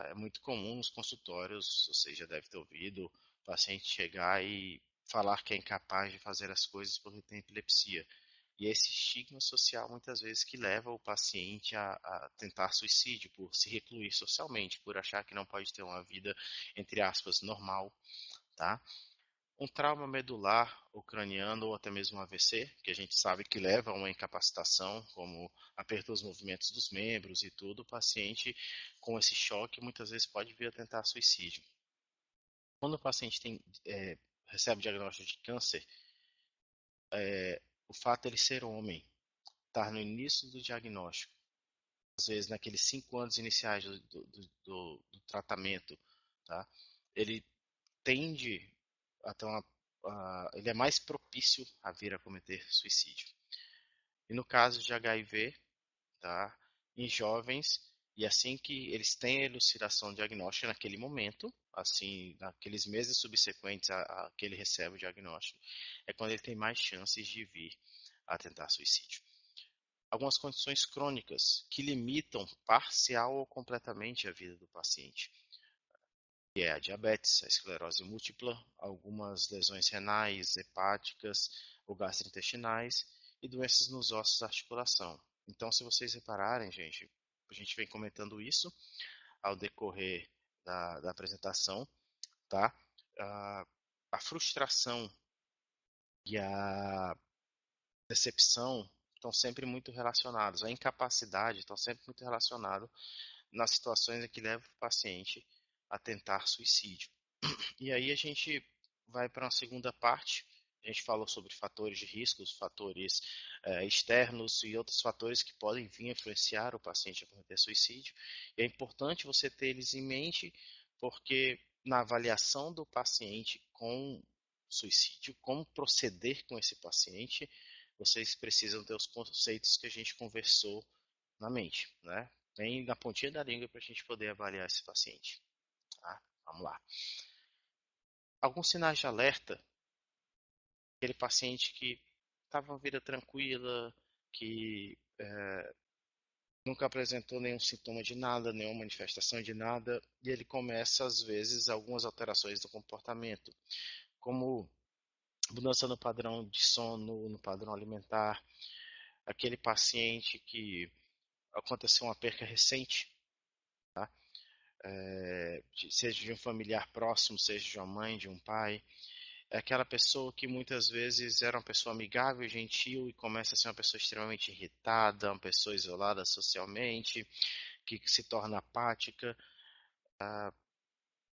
É muito comum nos consultórios, você já deve ter ouvido, o paciente chegar e falar que é incapaz de fazer as coisas porque tem epilepsia. E é esse estigma social muitas vezes que leva o paciente a tentar suicídio por se recluir socialmente, por achar que não pode ter uma vida, entre aspas, normal, tá? Um trauma medular ou craniano ou até mesmo um AVC, que a gente sabe que leva a uma incapacitação, como aperto dos movimentos dos membros e tudo, o paciente com esse choque muitas vezes pode vir a tentar suicídio. Quando o paciente recebe o diagnóstico de câncer, o fato de ele ser homem, estar no início do diagnóstico, às vezes naqueles 5 anos iniciais do tratamento, tá? Ele tende a ter ele é mais propício a vir a cometer suicídio. E no caso de HIV, tá? Em jovens, e assim que eles têm a elucidação diagnóstica naquele momento, assim, naqueles meses subsequentes a que ele recebe o diagnóstico, é quando ele tem mais chances de vir a tentar suicídio. Algumas condições crônicas que limitam parcial ou completamente a vida do paciente, que é a diabetes, a esclerose múltipla, algumas lesões renais, hepáticas ou gastrointestinais e doenças nos ossos da articulação. Então, se vocês repararem, gente, a gente vem comentando isso ao decorrer da apresentação, tá? A, a frustração e a decepção estão sempre muito relacionados, a incapacidade estão sempre muito relacionados nas situações em que leva o paciente a tentar suicídio. E aí a gente vai para uma segunda parte. A gente falou sobre fatores de risco, fatores externos e outros fatores que podem vir a influenciar o paciente a cometer suicídio. E é importante você ter eles em mente, porque na avaliação do paciente com suicídio, como proceder com esse paciente, vocês precisam ter os conceitos que a gente conversou na mente, né? Bem na pontinha da língua para a gente poder avaliar esse paciente. Tá? Vamos lá. Alguns sinais de alerta, aquele paciente que estava uma vida tranquila, que nunca apresentou nenhum sintoma de nada, nenhuma manifestação de nada, e ele começa, às vezes, algumas alterações do comportamento, como mudança no padrão de sono, no padrão alimentar, aquele paciente que aconteceu uma perca recente, tá? Seja de um familiar próximo, seja de uma mãe, de um pai, é aquela pessoa que muitas vezes era uma pessoa amigável, gentil e começa a ser uma pessoa extremamente irritada, uma pessoa isolada socialmente, que se torna apática.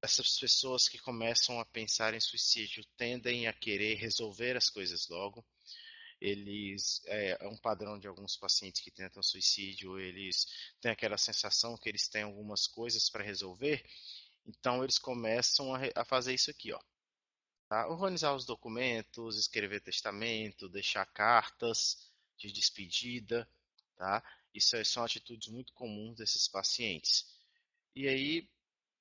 Essas pessoas que começam a pensar em suicídio tendem a querer resolver as coisas logo. É um padrão de alguns pacientes que tentam suicídio, eles têm aquela sensação que eles têm algumas coisas para resolver, então eles começam a fazer isso aqui, ó. Tá? Organizar os documentos, escrever testamento, deixar cartas de despedida, tá? Isso são atitudes muito comuns desses pacientes. E aí,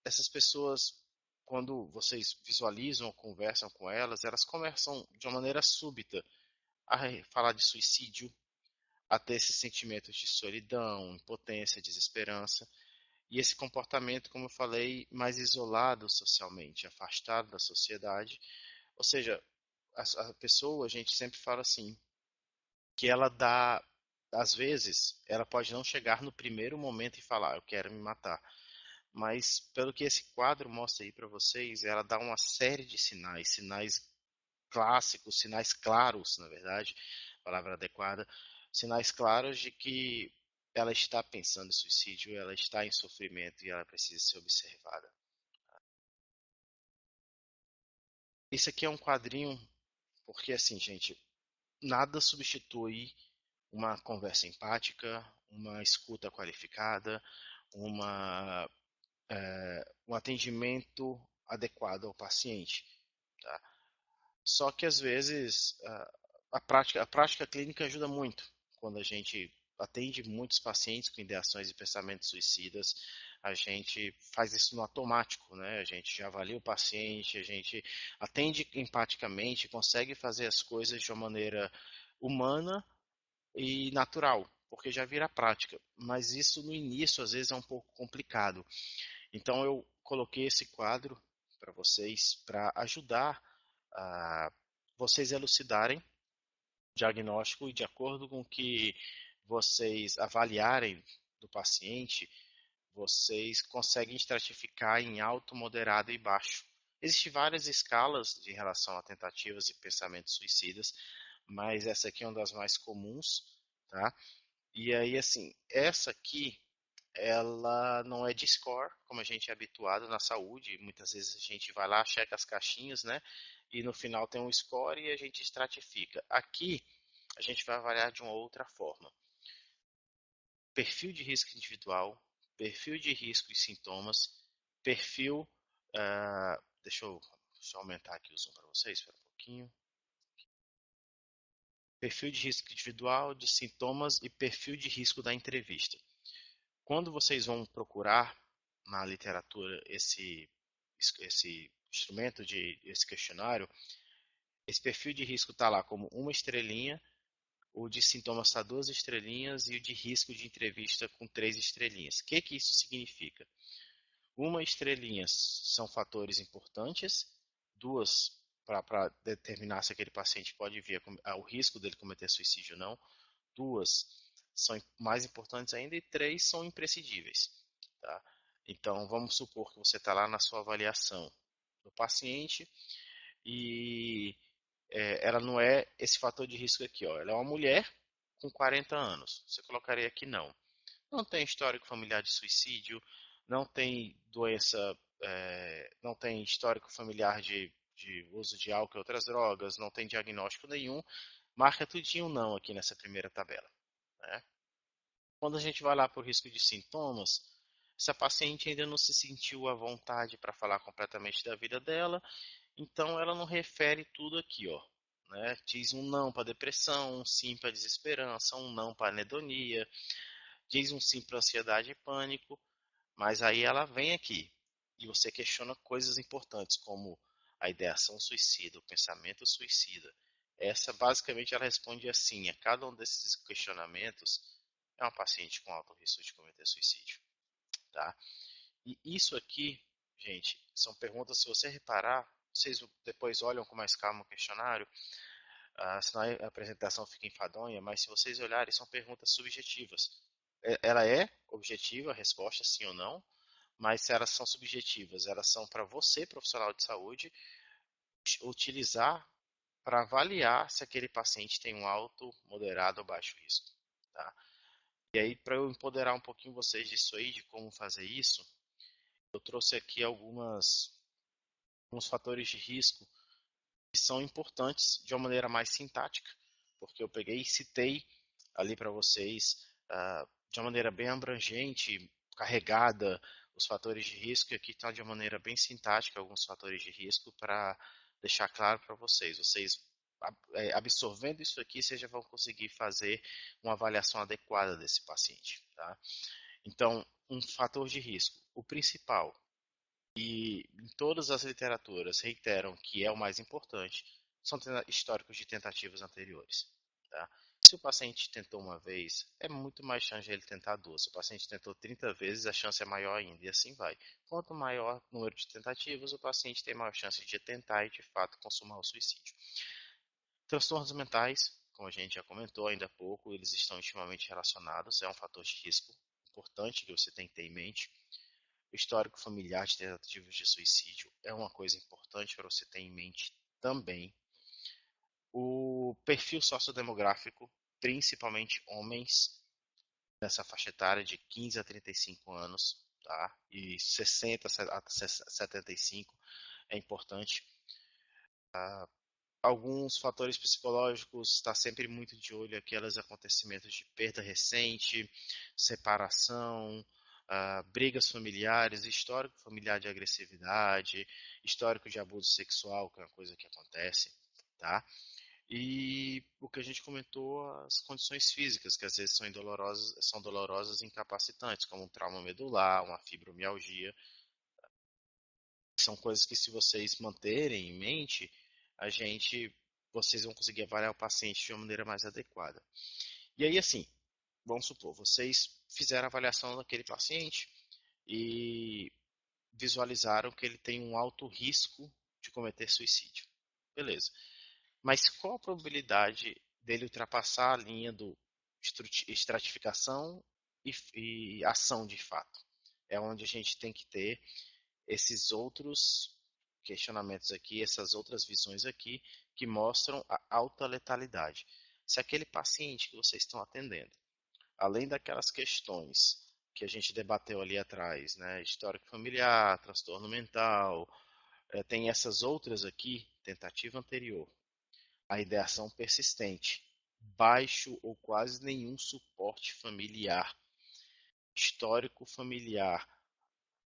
essas pessoas, quando vocês visualizam ou conversam com elas, elas começam de uma maneira súbita a falar de suicídio, a ter esses sentimentos de solidão, impotência, desesperança. E esse comportamento, como eu falei, mais isolado socialmente, afastado da sociedade. Ou seja, a pessoa, a gente sempre fala assim, que ela dá, às vezes, ela pode não chegar no primeiro momento e falar, eu quero me matar. Mas, pelo que esse quadro mostra aí para vocês, ela dá uma série de sinais, sinais clássicos, sinais claros, na verdade, palavra adequada, sinais claros de que ela está pensando em suicídio, ela está em sofrimento e ela precisa ser observada. Esse aqui é um quadrinho, porque assim, gente, nada substitui uma conversa empática, uma escuta qualificada, uma, um atendimento adequado ao paciente. Tá? Só que às vezes a prática clínica ajuda muito. quando a gente atende muitos pacientes com ideações e pensamentos suicidas, a gente faz isso no automático, né? A gente já avalia o paciente, a gente atende empaticamente, consegue fazer as coisas de uma maneira humana e natural, porque já vira prática. Mas isso no início às vezes é um pouco complicado. Então eu coloquei esse quadro para vocês para ajudar a vocês elucidarem o diagnóstico e de acordo com o que vocês avaliarem do paciente, vocês conseguem estratificar em alto, moderado e baixo. Existem várias escalas de relação a tentativas e pensamentos suicidas, mas essa aqui é uma das mais comuns, tá? E aí, assim, essa aqui, ela não é de score, como a gente é habituado na saúde. Muitas vezes a gente vai lá, checa as caixinhas, né? E no final tem um score e a gente estratifica. Aqui, a gente vai avaliar de uma outra forma. Perfil de risco individual, perfil de risco e sintomas, perfil... deixa eu aumentar aqui o zoom para vocês, espera um pouquinho. Perfil de risco individual, de sintomas e perfil de risco da entrevista. Quando vocês vão procurar na literatura esse instrumento, esse questionário, esse perfil de risco está lá como uma estrelinha, o de sintomas está 2 estrelinhas e o de risco de entrevista com 3 estrelinhas. O que isso significa? Uma estrelinha são fatores importantes, duas para determinar se aquele paciente pode vir o risco dele cometer suicídio ou não, duas são mais importantes ainda e 3 são imprescindíveis. Tá? Então, vamos supor que você está lá na sua avaliação do paciente e ela não é esse fator de risco aqui. Ó. Ela é uma mulher com 40 anos. Você colocaria aqui não. Não tem histórico familiar de suicídio, não tem doença, não tem histórico familiar de uso de álcool e outras drogas, não tem diagnóstico nenhum. Marca tudinho não aqui nessa primeira tabela. Né? Quando a gente vai lá por risco de sintomas, essa paciente ainda não se sentiu à vontade para falar completamente da vida dela, então ela não refere tudo aqui, ó. Né? Diz um não para depressão, um sim para desesperança, um não para anedonia, diz um sim para ansiedade e pânico, mas aí ela vem aqui e você questiona coisas importantes como a ideação suicida, o pensamento suicida. Essa basicamente ela responde assim a cada um desses questionamentos. É uma paciente com alto risco de cometer suicídio, tá? E isso aqui, gente, são perguntas, se você reparar, vocês depois olham com mais calma o questionário, senão a apresentação fica enfadonha, mas se vocês olharem, são perguntas subjetivas. Ela é objetiva, a resposta sim ou não, mas se elas são subjetivas, elas são para você, profissional de saúde, utilizar para avaliar se aquele paciente tem um alto, moderado ou baixo risco, tá? E aí, para eu empoderar um pouquinho vocês disso aí, de como fazer isso, eu trouxe aqui alguns fatores de risco que são importantes de uma maneira mais sintática, porque eu peguei e citei ali para vocês de uma maneira bem abrangente, carregada, os fatores de risco, e aqui está de uma maneira bem sintática alguns fatores de risco para deixar claro para vocês. Vocês absorvendo isso aqui, vocês já vão conseguir fazer uma avaliação adequada desse paciente. Tá? Então, um fator de risco, o principal, e em todas as literaturas reiteram que é o mais importante, são históricos de tentativas anteriores. Tá? Se o paciente tentou uma vez, é muito mais chance de ele tentar duas. Se o paciente tentou 30 vezes, a chance é maior ainda, e assim vai. Quanto maior o número de tentativas, o paciente tem maior chance de tentar e, de fato, consumar o suicídio. Transtornos mentais, como a gente já comentou ainda há pouco, eles estão intimamente relacionados, é um fator de risco importante que você tem que ter em mente. O histórico familiar de tentativas de suicídio é uma coisa importante para você ter em mente também. O perfil sociodemográfico, principalmente homens, nessa faixa etária de 15 a 35 anos, tá? E 60 a 75 é importante. Alguns fatores psicológicos, está sempre muito de olho aqueles acontecimentos de perda recente, separação, brigas familiares, histórico familiar de agressividade, histórico de abuso sexual, que é uma coisa que acontece, tá? E o que a gente comentou, as condições físicas, que às vezes são dolorosas e incapacitantes, como um trauma medular, uma fibromialgia. São coisas que, se vocês manterem em mente, vocês vão conseguir avaliar o paciente de uma maneira mais adequada. E aí, assim, vamos supor, vocês fizeram a avaliação daquele paciente e visualizaram que ele tem um alto risco de cometer suicídio. Beleza. Mas qual a probabilidade dele ultrapassar a linha do estratificação e ação de fato? É onde a gente tem que ter esses outros questionamentos aqui, essas outras visões aqui, que mostram a alta letalidade. Se aquele paciente que vocês estão atendendo, além daquelas questões que a gente debateu ali atrás, né, histórico familiar, transtorno mental, tem essas outras aqui, tentativa anterior, a ideação persistente, baixo ou quase nenhum suporte familiar, histórico familiar,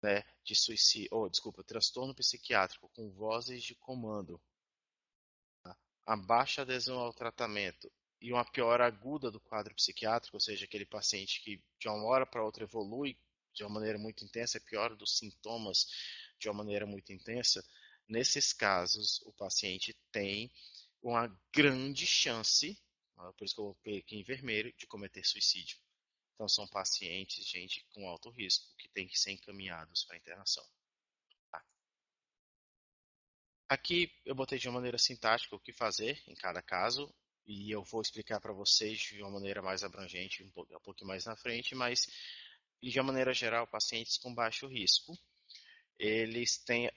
né, de suicídio, desculpa, transtorno psiquiátrico com vozes de comando, a baixa adesão ao tratamento e uma piora aguda do quadro psiquiátrico, ou seja, aquele paciente que de uma hora para outra evolui de uma maneira muito intensa, piora dos sintomas de uma maneira muito intensa, nesses casos o paciente tem uma grande chance, por isso que eu coloquei aqui em vermelho, de cometer suicídio. Então são pacientes, gente, com alto risco, que tem que ser encaminhados para internação. Tá? Aqui eu botei de uma maneira sintática o que fazer em cada caso, e eu vou explicar para vocês de uma maneira mais abrangente um pouquinho mais na frente, mas de uma maneira geral, pacientes com baixo risco,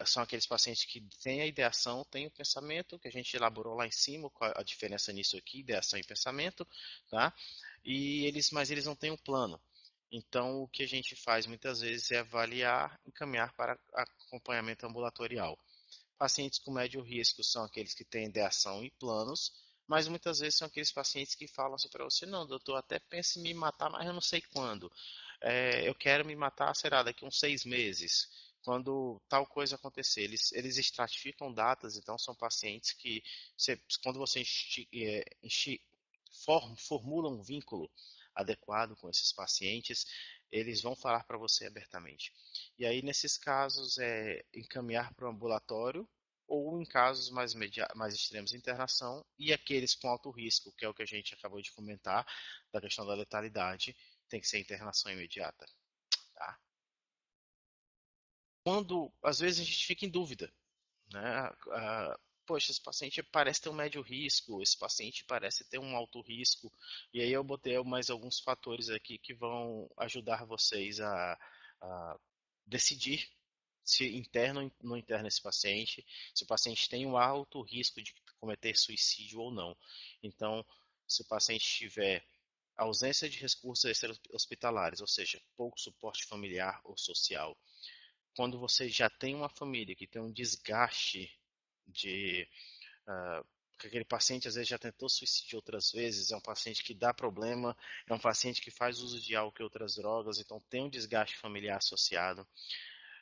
são aqueles pacientes que têm a ideação, têm o pensamento, que a gente elaborou lá em cima, qual a diferença nisso aqui, ideação e pensamento, tá? Mas eles não têm um plano. Então, o que a gente faz muitas vezes é avaliar, encaminhar para acompanhamento ambulatorial. Pacientes com médio risco são aqueles que têm ideação e planos, mas muitas vezes são aqueles pacientes que falam assim para você, não, doutor, até penso em me matar, mas eu não sei quando. Eu quero me matar, será, daqui uns 6 meses, quando tal coisa acontecer. Eles estratificam datas, então são pacientes que, quando você formula um vínculo adequado com esses pacientes, eles vão falar para você abertamente. E aí, nesses casos, encaminhar para o ambulatório ou, em casos mais extremos, internação, e aqueles com alto risco, que é o que a gente acabou de comentar, da questão da letalidade, tem que ser internação imediata. Tá? Quando, às vezes, a gente fica em dúvida, né? Poxa, esse paciente parece ter um médio risco, esse paciente parece ter um alto risco, e aí eu botei mais alguns fatores aqui que vão ajudar vocês a decidir se interna ou não interna esse paciente, se o paciente tem um alto risco de cometer suicídio ou não. Então, se o paciente tiver ausência de recursos extra-hospitalares, ou seja, pouco suporte familiar ou social, quando você já tem uma família que tem um desgaste de porque aquele paciente às vezes já tentou suicídio outras vezes, é um paciente que dá problema, é um paciente que faz uso de álcool e outras drogas, então tem um desgaste familiar associado.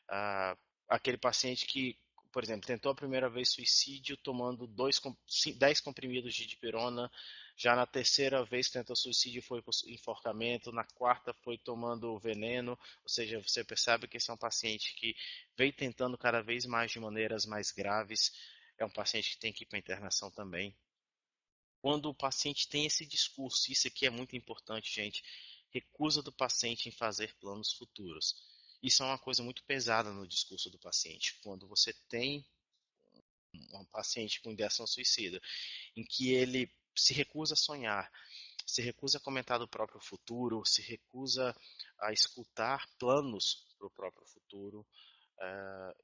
Ah, aquele paciente que, por exemplo, tentou a primeira vez suicídio tomando 10 comprimidos de dipirona, já na terceira vez que tentou suicídio foi por enforcamento, na quarta foi tomando veneno, ou seja, você percebe que esse é um paciente que vem tentando cada vez mais de maneiras mais graves, é um paciente que tem que ir para internação também. Quando o paciente tem esse discurso, isso aqui é muito importante, gente, recusa do paciente em fazer planos futuros. Isso é uma coisa muito pesada no discurso do paciente. Quando você tem um paciente com ideação suicida, em que ele se recusa a sonhar, se recusa a comentar do próprio futuro, se recusa a escutar planos para o próprio futuro,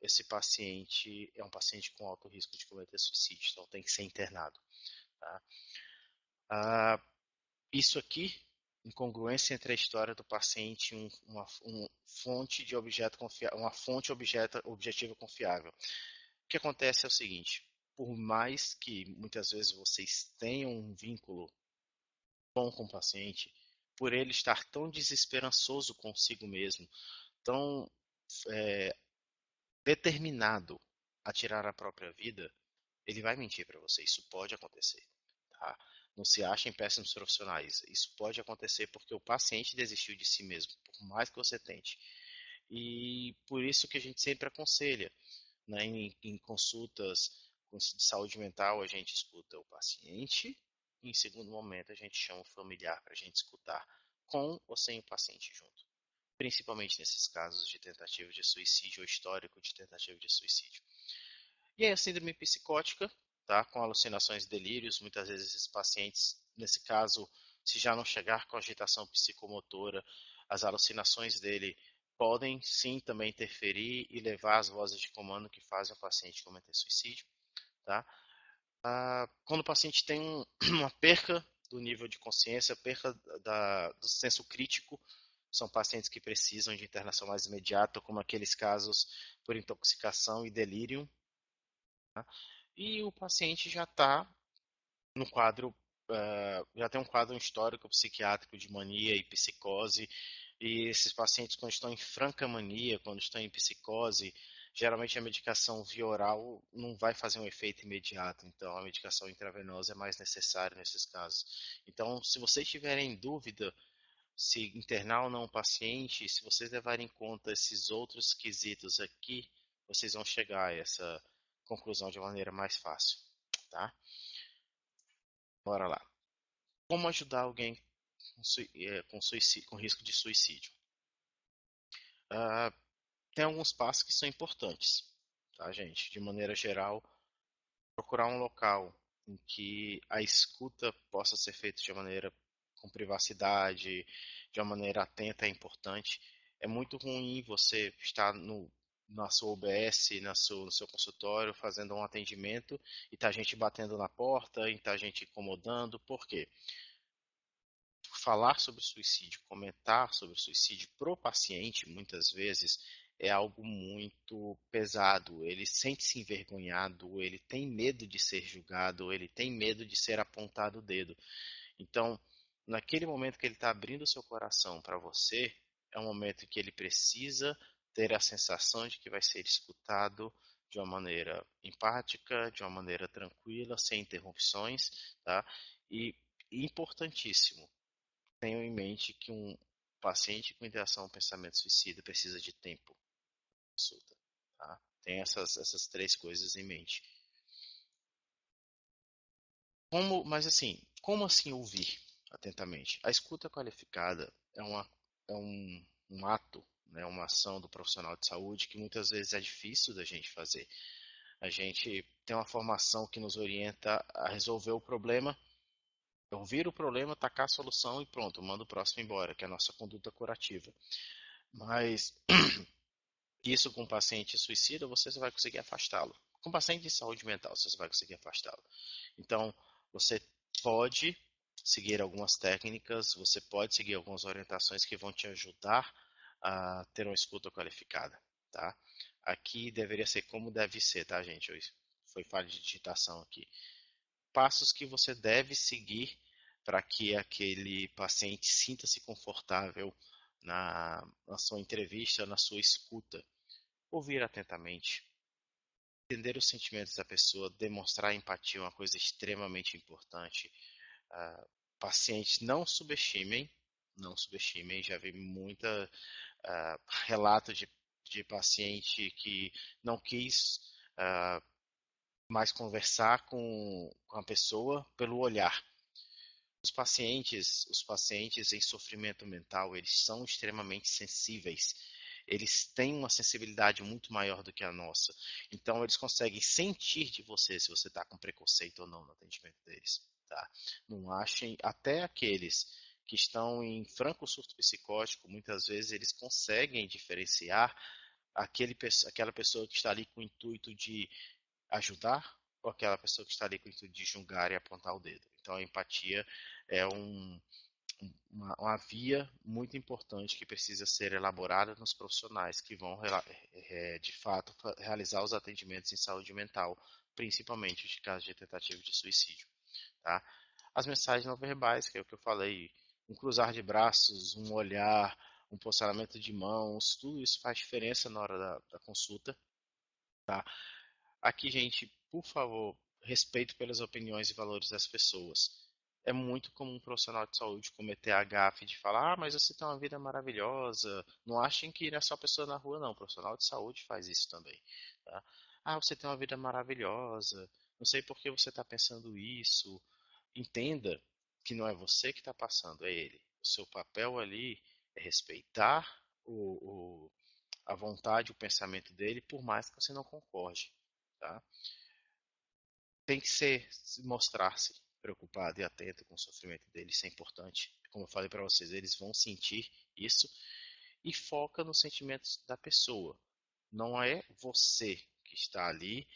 esse paciente é um paciente com alto risco de cometer suicídio, então tem que ser internado. Tá? Isso aqui, incongruência entre a história do paciente e uma fonte de objeto confiável, uma fonte objetiva confiável. O que acontece é o seguinte: por mais que muitas vezes vocês tenham um vínculo bom com o paciente, por ele estar tão desesperançoso consigo mesmo, tão é, determinado a tirar a própria vida, ele vai mentir para você. Isso pode acontecer. tá? Não se achem péssimos profissionais. Isso pode acontecer porque o paciente desistiu de si mesmo, por mais que você tente. E por isso que a gente sempre aconselha, né, em consultas de saúde mental, a gente escuta o paciente, e em segundo momento a gente chama o familiar para a gente escutar, com ou sem o paciente junto. Principalmente nesses casos de tentativa de suicídio ou histórico de tentativa de suicídio. E aí a síndrome psicótica, tá? Com alucinações e delírios, muitas vezes esses pacientes, nesse caso, se já não chegar com agitação psicomotora, as alucinações dele podem sim também interferir e levar às vozes de comando que fazem o paciente cometer suicídio, tá? Quando o paciente tem uma perca do nível de consciência, perca do senso crítico, são pacientes que precisam de internação mais imediata, como aqueles casos por intoxicação e delírio, tá? E o paciente já está no quadro, já tem um quadro histórico psiquiátrico de mania e psicose, e esses pacientes, quando estão em franca mania, quando estão em psicose, geralmente a medicação via oral não vai fazer um efeito imediato, então a medicação intravenosa é mais necessária nesses casos. Então, se vocês tiverem dúvida se internar ou não o paciente, se vocês levarem em conta esses outros quesitos aqui, vocês vão chegar a essa conclusão de maneira mais fácil, tá? Bora lá. Como ajudar alguém com risco de suicídio? Ah, tem alguns passos que são importantes, tá, gente? De maneira geral, procurar um local em que a escuta possa ser feita de maneira com privacidade, de uma maneira atenta é importante. É muito ruim você estar na sua UBS, no seu consultório, fazendo um atendimento e tá gente batendo na porta, e tá gente incomodando. Por quê? Falar sobre suicídio, comentar sobre suicídio pro paciente, muitas vezes, é algo muito pesado. Ele sente-se envergonhado, ele tem medo de ser julgado, ele tem medo de ser apontado o dedo. Então, naquele momento que ele está abrindo o seu coração para você, é um momento em que ele precisa ter a sensação de que vai ser escutado de uma maneira empática, de uma maneira tranquila, sem interrupções, tá? E importantíssimo, tenham em mente que um paciente com ideação ou pensamento suicida precisa de tempo de consulta, tá? Tem essas três coisas em mente. Mas assim, como assim ouvir atentamente? A escuta qualificada é um ato, né, uma ação do profissional de saúde que muitas vezes é difícil da gente fazer. A gente tem uma formação que nos orienta a resolver o problema, ouvir o problema, tacar a solução e pronto, manda o próximo embora, que é a nossa conduta curativa. Mas isso com paciente suicida, você vai conseguir afastá-lo. Com paciente de saúde mental, você vai conseguir afastá-lo. Então, você pode seguir algumas técnicas, você pode seguir algumas orientações que vão te ajudar a ter uma escuta qualificada, tá? Aqui deveria ser como deve ser, tá, gente? Foi falha de digitação aqui. Passos que você deve seguir para que aquele paciente sinta-se confortável na sua entrevista, na sua escuta. Ouvir atentamente, entender os sentimentos da pessoa, demonstrar empatia é uma coisa extremamente importante. Pacientes não subestimem, não subestimem. Já vi muita relato de paciente que não quis mais conversar com a pessoa pelo olhar. Os pacientes em sofrimento mental, eles são extremamente sensíveis. Eles têm uma sensibilidade muito maior do que a nossa. Então, eles conseguem sentir de você se você está com preconceito ou não no atendimento deles. Tá? Não achem, até aqueles que estão em franco surto psicótico, muitas vezes eles conseguem diferenciar aquela pessoa que está ali com o intuito de ajudar ou aquela pessoa que está ali com o intuito de julgar e apontar o dedo. Então, a empatia é uma via muito importante que precisa ser elaborada nos profissionais que vão, de fato, realizar os atendimentos em saúde mental, principalmente de casos de tentativa de suicídio. Tá? As mensagens não verbais, que é o que eu falei, um cruzar de braços, um olhar, um posicionamento de mãos, tudo isso faz diferença na hora da consulta. Tá? Aqui, gente, por favor, respeito pelas opiniões e valores das pessoas. É muito comum um profissional de saúde cometer a gafe de falar, mas você tem uma vida maravilhosa. Não achem que não é só pessoa na rua, não. O profissional de saúde faz isso também. Tá? Você tem uma vida maravilhosa. Não sei por que você está pensando isso. Entenda que não é você que está passando, é ele. O seu papel ali é respeitar a vontade, o pensamento dele, por mais que você não concorde. Tá? Tem que mostrar-se preocupado e atento com o sofrimento deles, isso é importante. Como eu falei para vocês, eles vão sentir isso e foca nos sentimentos da pessoa. Não é você que está ali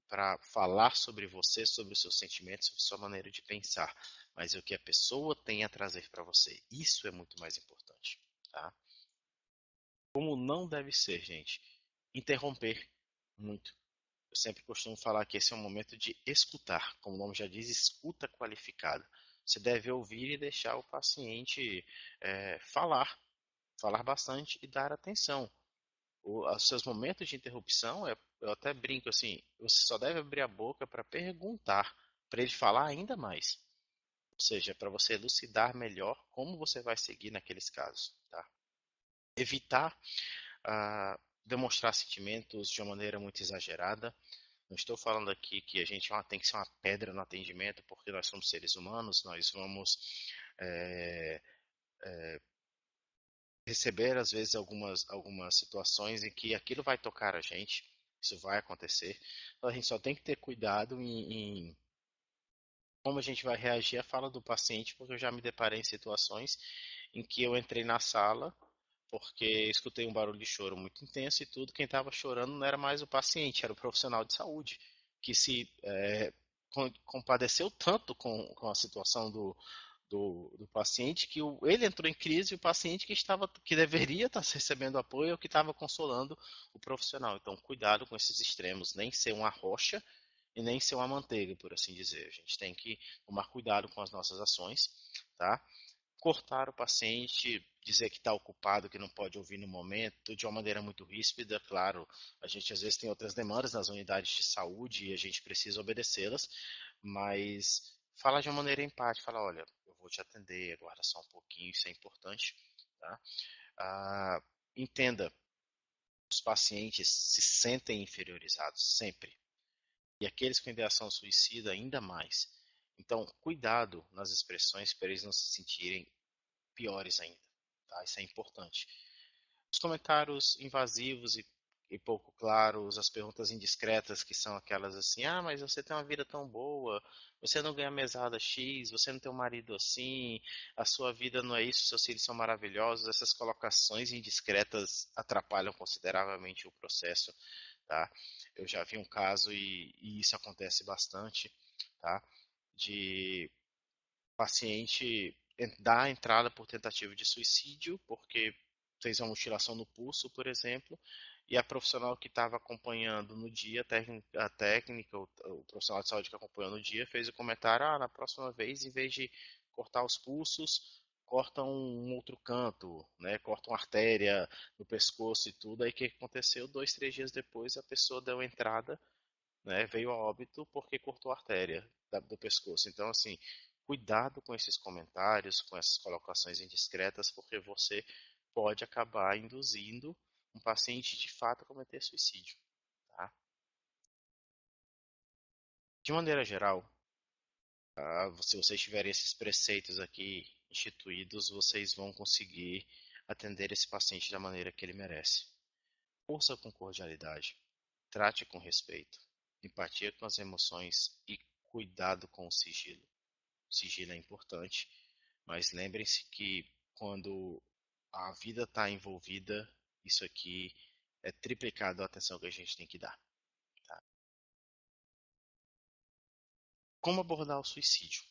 para falar sobre você, sobre os seus sentimentos, sobre sua maneira de pensar, mas é o que a pessoa tem a trazer para você. Isso é muito mais importante, tá? Como não deve ser, gente, interromper muito. Eu sempre costumo falar que esse é um momento de escutar, como o nome já diz, escuta qualificada. Você deve ouvir e deixar o paciente falar, falar bastante e dar atenção. Os seus momentos de interrupção, eu até brinco assim, você só deve abrir a boca para perguntar, para ele falar ainda mais. Ou seja, para você elucidar melhor como você vai seguir naqueles casos. Tá? Evitar demonstrar sentimentos de uma maneira muito exagerada. Não estou falando aqui que a gente tem que ser uma pedra no atendimento, porque nós somos seres humanos, nós vamos é, receber às vezes algumas situações em que aquilo vai tocar a gente, isso vai acontecer. Então a gente só tem que ter cuidado em como a gente vai reagir à fala do paciente, porque eu já me deparei em situações em que eu entrei na sala porque escutei um barulho de choro muito intenso e tudo, quem estava chorando não era mais o paciente, era o profissional de saúde, que se compadeceu tanto com a situação do paciente que ele entrou em crise e o paciente que deveria estar recebendo apoio é o que estava consolando o profissional. Então, cuidado com esses extremos, nem ser uma rocha e nem ser uma manteiga, por assim dizer. A gente tem que tomar cuidado com as nossas ações, tá? Cortar o paciente, dizer que está ocupado, que não pode ouvir no momento, de uma maneira muito ríspida, claro, a gente às vezes tem outras demandas nas unidades de saúde e a gente precisa obedecê-las, mas fala de uma maneira empática, fala, olha, eu vou te atender, aguarda só um pouquinho, isso é importante, tá? Entenda, os pacientes se sentem inferiorizados, sempre, e aqueles com ideação suicida ainda mais. Então, cuidado nas expressões para eles não se sentirem piores ainda. Tá? Isso é importante. Os comentários invasivos e pouco claros, as perguntas indiscretas, que são aquelas assim, mas você tem uma vida tão boa, você não ganha mesada X, você não tem um marido assim, a sua vida não é isso, seus filhos são maravilhosos, essas colocações indiscretas atrapalham consideravelmente o processo, tá? Eu já vi um caso e isso acontece bastante, tá? De paciente dar a entrada por tentativa de suicídio, porque fez uma mutilação no pulso, por exemplo, e a profissional que estava acompanhando no dia, a técnica, o profissional de saúde que acompanhou no dia, fez o comentário, na próxima vez, em vez de cortar os pulsos, corta um outro canto, né? Corta uma artéria no pescoço e tudo. Aí o que aconteceu? 2, 3 dias depois, a pessoa deu entrada, né, veio a óbito porque cortou a artéria do pescoço. Então, assim, cuidado com esses comentários, com essas colocações indiscretas, porque você pode acabar induzindo um paciente de fato a cometer suicídio. Tá? De maneira geral, se vocês tiverem esses preceitos aqui instituídos, vocês vão conseguir atender esse paciente da maneira que ele merece. Ouça com cordialidade, trate com respeito, empatia com as emoções e cuidado com o sigilo. O sigilo é importante, mas lembrem-se que quando a vida está envolvida, isso aqui é triplicado a atenção que a gente tem que dar. Tá? Como abordar o suicídio?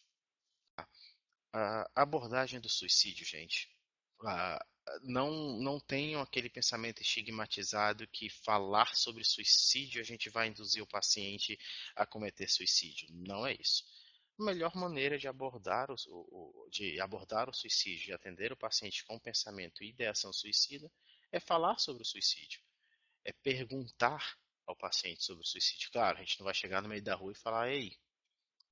A abordagem do suicídio, gente, ah, não tenham aquele pensamento estigmatizado que falar sobre suicídio a gente vai induzir o paciente a cometer suicídio. Não é isso. A melhor maneira de abordar o suicídio, de atender o paciente com pensamento e ideação suicida, é falar sobre o suicídio, é perguntar ao paciente sobre o suicídio. Claro, a gente não vai chegar no meio da rua e falar, ei,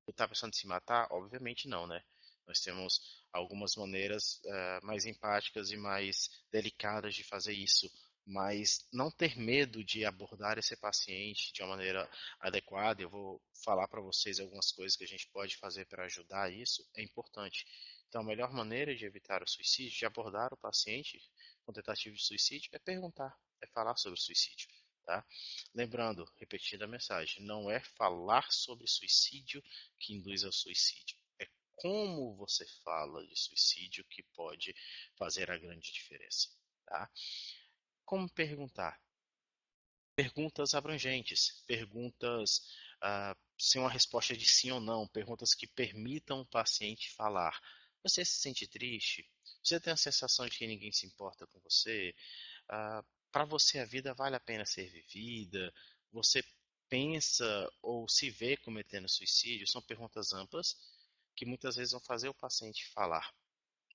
tu tá pensando em se matar? Obviamente não, né? Nós temos algumas maneiras mais empáticas e mais delicadas de fazer isso, mas não ter medo de abordar esse paciente de uma maneira adequada. Eu vou falar para vocês algumas coisas que a gente pode fazer para ajudar isso, é importante. Então, a melhor maneira de evitar o suicídio, de abordar o paciente com tentativa de suicídio, é perguntar, é falar sobre o suicídio. Tá? Lembrando, repetindo a mensagem, não é falar sobre suicídio que induz ao suicídio. É como você fala de suicídio que pode fazer a grande diferença. Tá? Como perguntar? Perguntas abrangentes, perguntas sem uma resposta de sim ou não, perguntas que permitam o paciente falar. Você se sente triste? Você tem a sensação de que ninguém se importa com você? Para você a vida vale a pena ser vivida? Você pensa ou se vê cometendo suicídio? São perguntas amplas que muitas vezes vão fazer o paciente falar.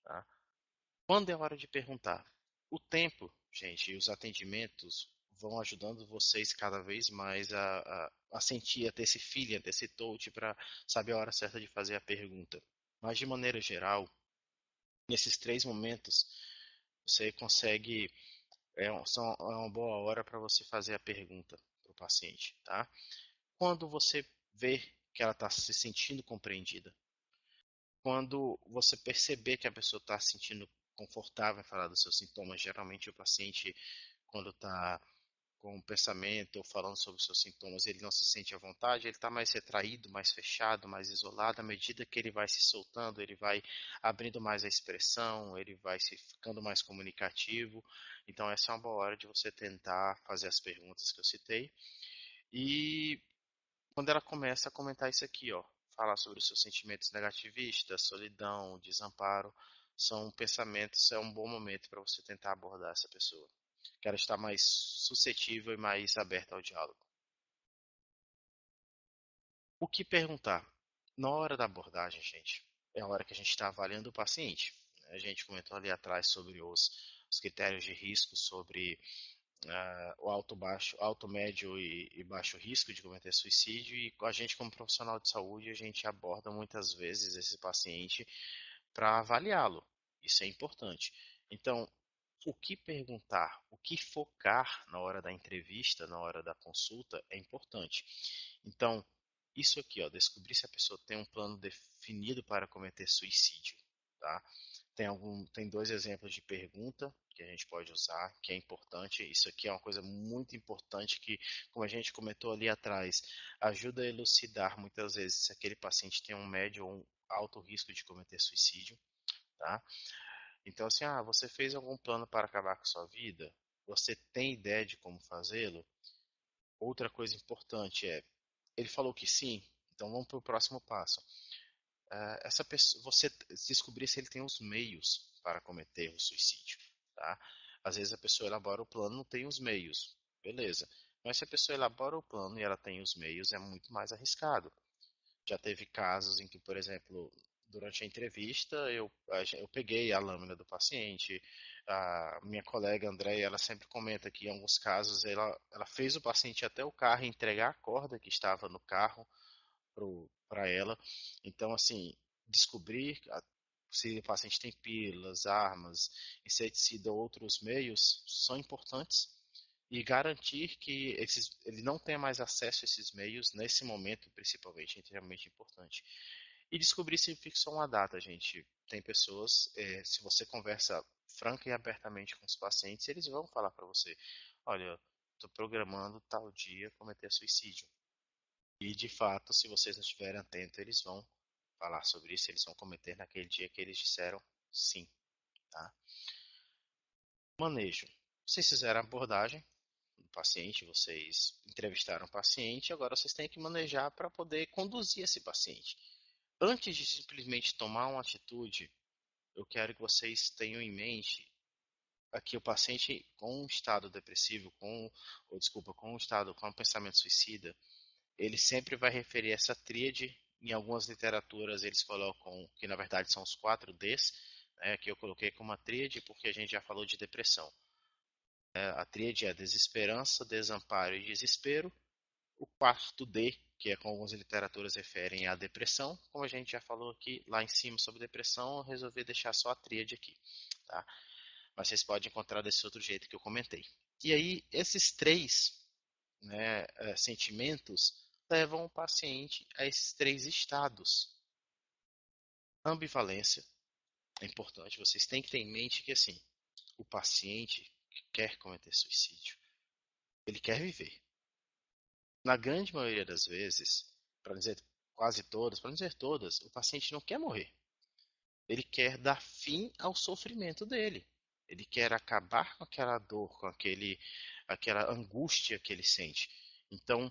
Tá? Quando é hora de perguntar? O tempo, gente, e os atendimentos vão ajudando vocês cada vez mais a sentir, a ter esse feeling, a ter esse touch para saber a hora certa de fazer a pergunta. Mas de maneira geral, nesses três momentos, você consegue é uma boa hora para você fazer a pergunta para o paciente, tá? Quando você vê que ela está se sentindo compreendida, quando você perceber que a pessoa está se sentindo confortável em falar dos seus sintomas, geralmente o paciente, quando está com um pensamento ou falando sobre os seus sintomas, ele não se sente à vontade, ele está mais retraído, mais fechado, mais isolado. À medida que ele vai se soltando, ele vai abrindo mais a expressão, ele vai se ficando mais comunicativo. Então essa é uma boa hora de você tentar fazer as perguntas que eu citei. E quando ela começa a comentar isso aqui, ó, falar sobre os seus sentimentos negativistas, solidão, desamparo, são pensamentos, é um bom momento para você tentar abordar essa pessoa, que ela está mais suscetível e mais aberta ao diálogo. O que perguntar? Na hora da abordagem, gente, é a hora que a gente está avaliando o paciente. A gente comentou ali atrás sobre os critérios de risco, sobre o alto, baixo, alto, médio e baixo risco de cometer suicídio, e a gente, como profissional de saúde, a gente aborda muitas vezes esse paciente para avaliá-lo. Isso é importante. Então, o que perguntar, o que focar na hora da entrevista, na hora da consulta, é importante. Então, isso aqui, ó, descobrir se a pessoa tem um plano definido para cometer suicídio, tá? Tem dois exemplos de pergunta que a gente pode usar, que é importante. Isso aqui é uma coisa muito importante que, como a gente comentou ali atrás, ajuda a elucidar muitas vezes se aquele paciente tem um médio ou um alto risco de cometer suicídio, tá? Então, assim, você fez algum plano para acabar com a sua vida? Você tem ideia de como fazê-lo? Outra coisa importante é, ele falou que sim, então vamos para o próximo passo. Essa pessoa, você descobrir se ele tem os meios para cometer o suicídio, tá? Às vezes a pessoa elabora o plano, não tem os meios, beleza. Mas se a pessoa elabora o plano e ela tem os meios, é muito mais arriscado. Já teve casos em que, por exemplo, durante a entrevista eu peguei a lâmina do paciente. A minha colega Andréia, ela sempre comenta que em alguns casos ela fez o paciente até o carro entregar a corda que estava no carro para ela. Então, assim, descobrir se o paciente tem pílulas, armas, inseticida ou outros meios são importantes, e garantir que ele não tenha mais acesso a esses meios nesse momento, principalmente, é extremamente importante. E descobrir se fixou uma data, gente. Tem pessoas, se você conversa franca e abertamente com os pacientes, eles vão falar para você: olha, estou programando tal dia cometer suicídio. E de fato, se vocês não estiverem atentos, eles vão falar sobre isso, eles vão cometer naquele dia que eles disseram sim, tá? Manejo. Vocês fizeram a abordagem do paciente, vocês entrevistaram o paciente, agora vocês têm que manejar para poder conduzir esse paciente. Antes de simplesmente tomar uma atitude, eu quero que vocês tenham em mente aqui o paciente com um estado depressivo, ou desculpa, com um estado com um pensamento suicida, ele sempre vai referir essa tríade. Em algumas literaturas eles colocam que na verdade são os 4 Ds, né, que eu coloquei como uma tríade porque a gente já falou de depressão. A tríade é desesperança, desamparo e desespero. O quarto D, que é como algumas literaturas referem à depressão, como a gente já falou aqui lá em cima sobre depressão, eu resolvi deixar só a tríade aqui, tá? Mas vocês podem encontrar desse outro jeito que eu comentei. E aí, esses três, né, sentimentos levam o paciente a esses três estados. Ambivalência é importante, vocês têm que ter em mente que assim, o paciente que quer cometer suicídio, ele quer viver. Na grande maioria das vezes, para dizer quase todas, para não dizer todas, o paciente não quer morrer. Ele quer dar fim ao sofrimento dele. Ele quer acabar com aquela dor, com aquela angústia que ele sente. Então,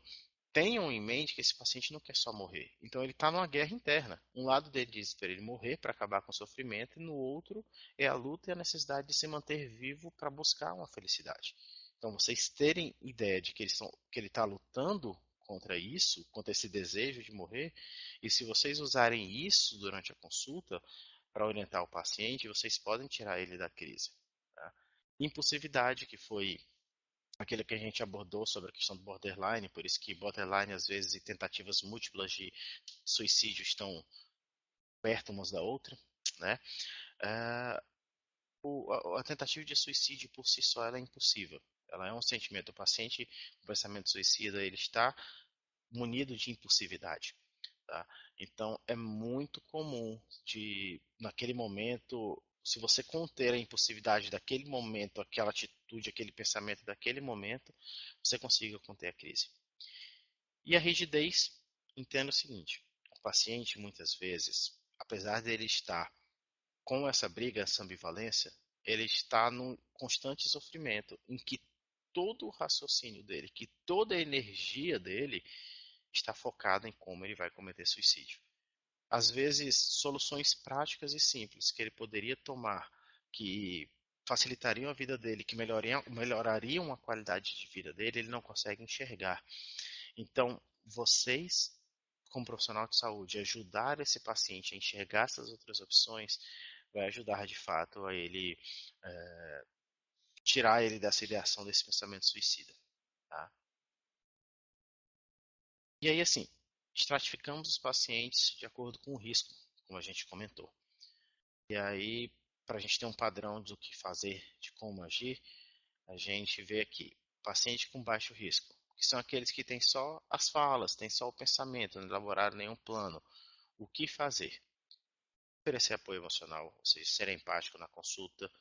tenham em mente que esse paciente não quer só morrer. Então, ele está numa guerra interna. Um lado dele diz para ele morrer, para acabar com o sofrimento, e no outro é a luta e a necessidade de se manter vivo para buscar uma felicidade. Então, vocês terem ideia de que ele está lutando contra isso, contra esse desejo de morrer, e se vocês usarem isso durante a consulta para orientar o paciente, vocês podem tirar ele da crise. Tá? Impulsividade, que foi aquilo que a gente abordou sobre a questão do borderline, por isso que borderline às vezes e tentativas múltiplas de suicídio estão perto umas da outra, né? É, a tentativa de suicídio por si só ela é impossível. Ela é um sentimento. O paciente com pensamento suicida ele está munido de impulsividade. Tá? Então é muito comum de naquele momento, se você conter a impulsividade daquele momento, aquela atitude, aquele pensamento daquele momento, você consiga conter a crise. E a rigidez, entenda o seguinte: o paciente muitas vezes, apesar dele estar com essa briga, essa ambivalência, ele está num constante sofrimento em que todo o raciocínio dele, que toda a energia dele está focada em como ele vai cometer suicídio. Às vezes, soluções práticas e simples que ele poderia tomar, que facilitariam a vida dele, que melhorariam a qualidade de vida dele, ele não consegue enxergar. Então, vocês, como profissional de saúde, ajudar esse paciente a enxergar essas outras opções, vai ajudar de fato a ele tirar ele dessa ideação, desse pensamento suicida. Tá? E aí, assim, estratificamos os pacientes de acordo com o risco, como a gente comentou. E aí, para a gente ter um padrão do que fazer, de como agir, a gente vê aqui, paciente com baixo risco, que são aqueles que têm só as falas, têm só o pensamento, não elaboraram nenhum plano. O que fazer? Oferecer apoio emocional, ou seja, ser empático na consulta,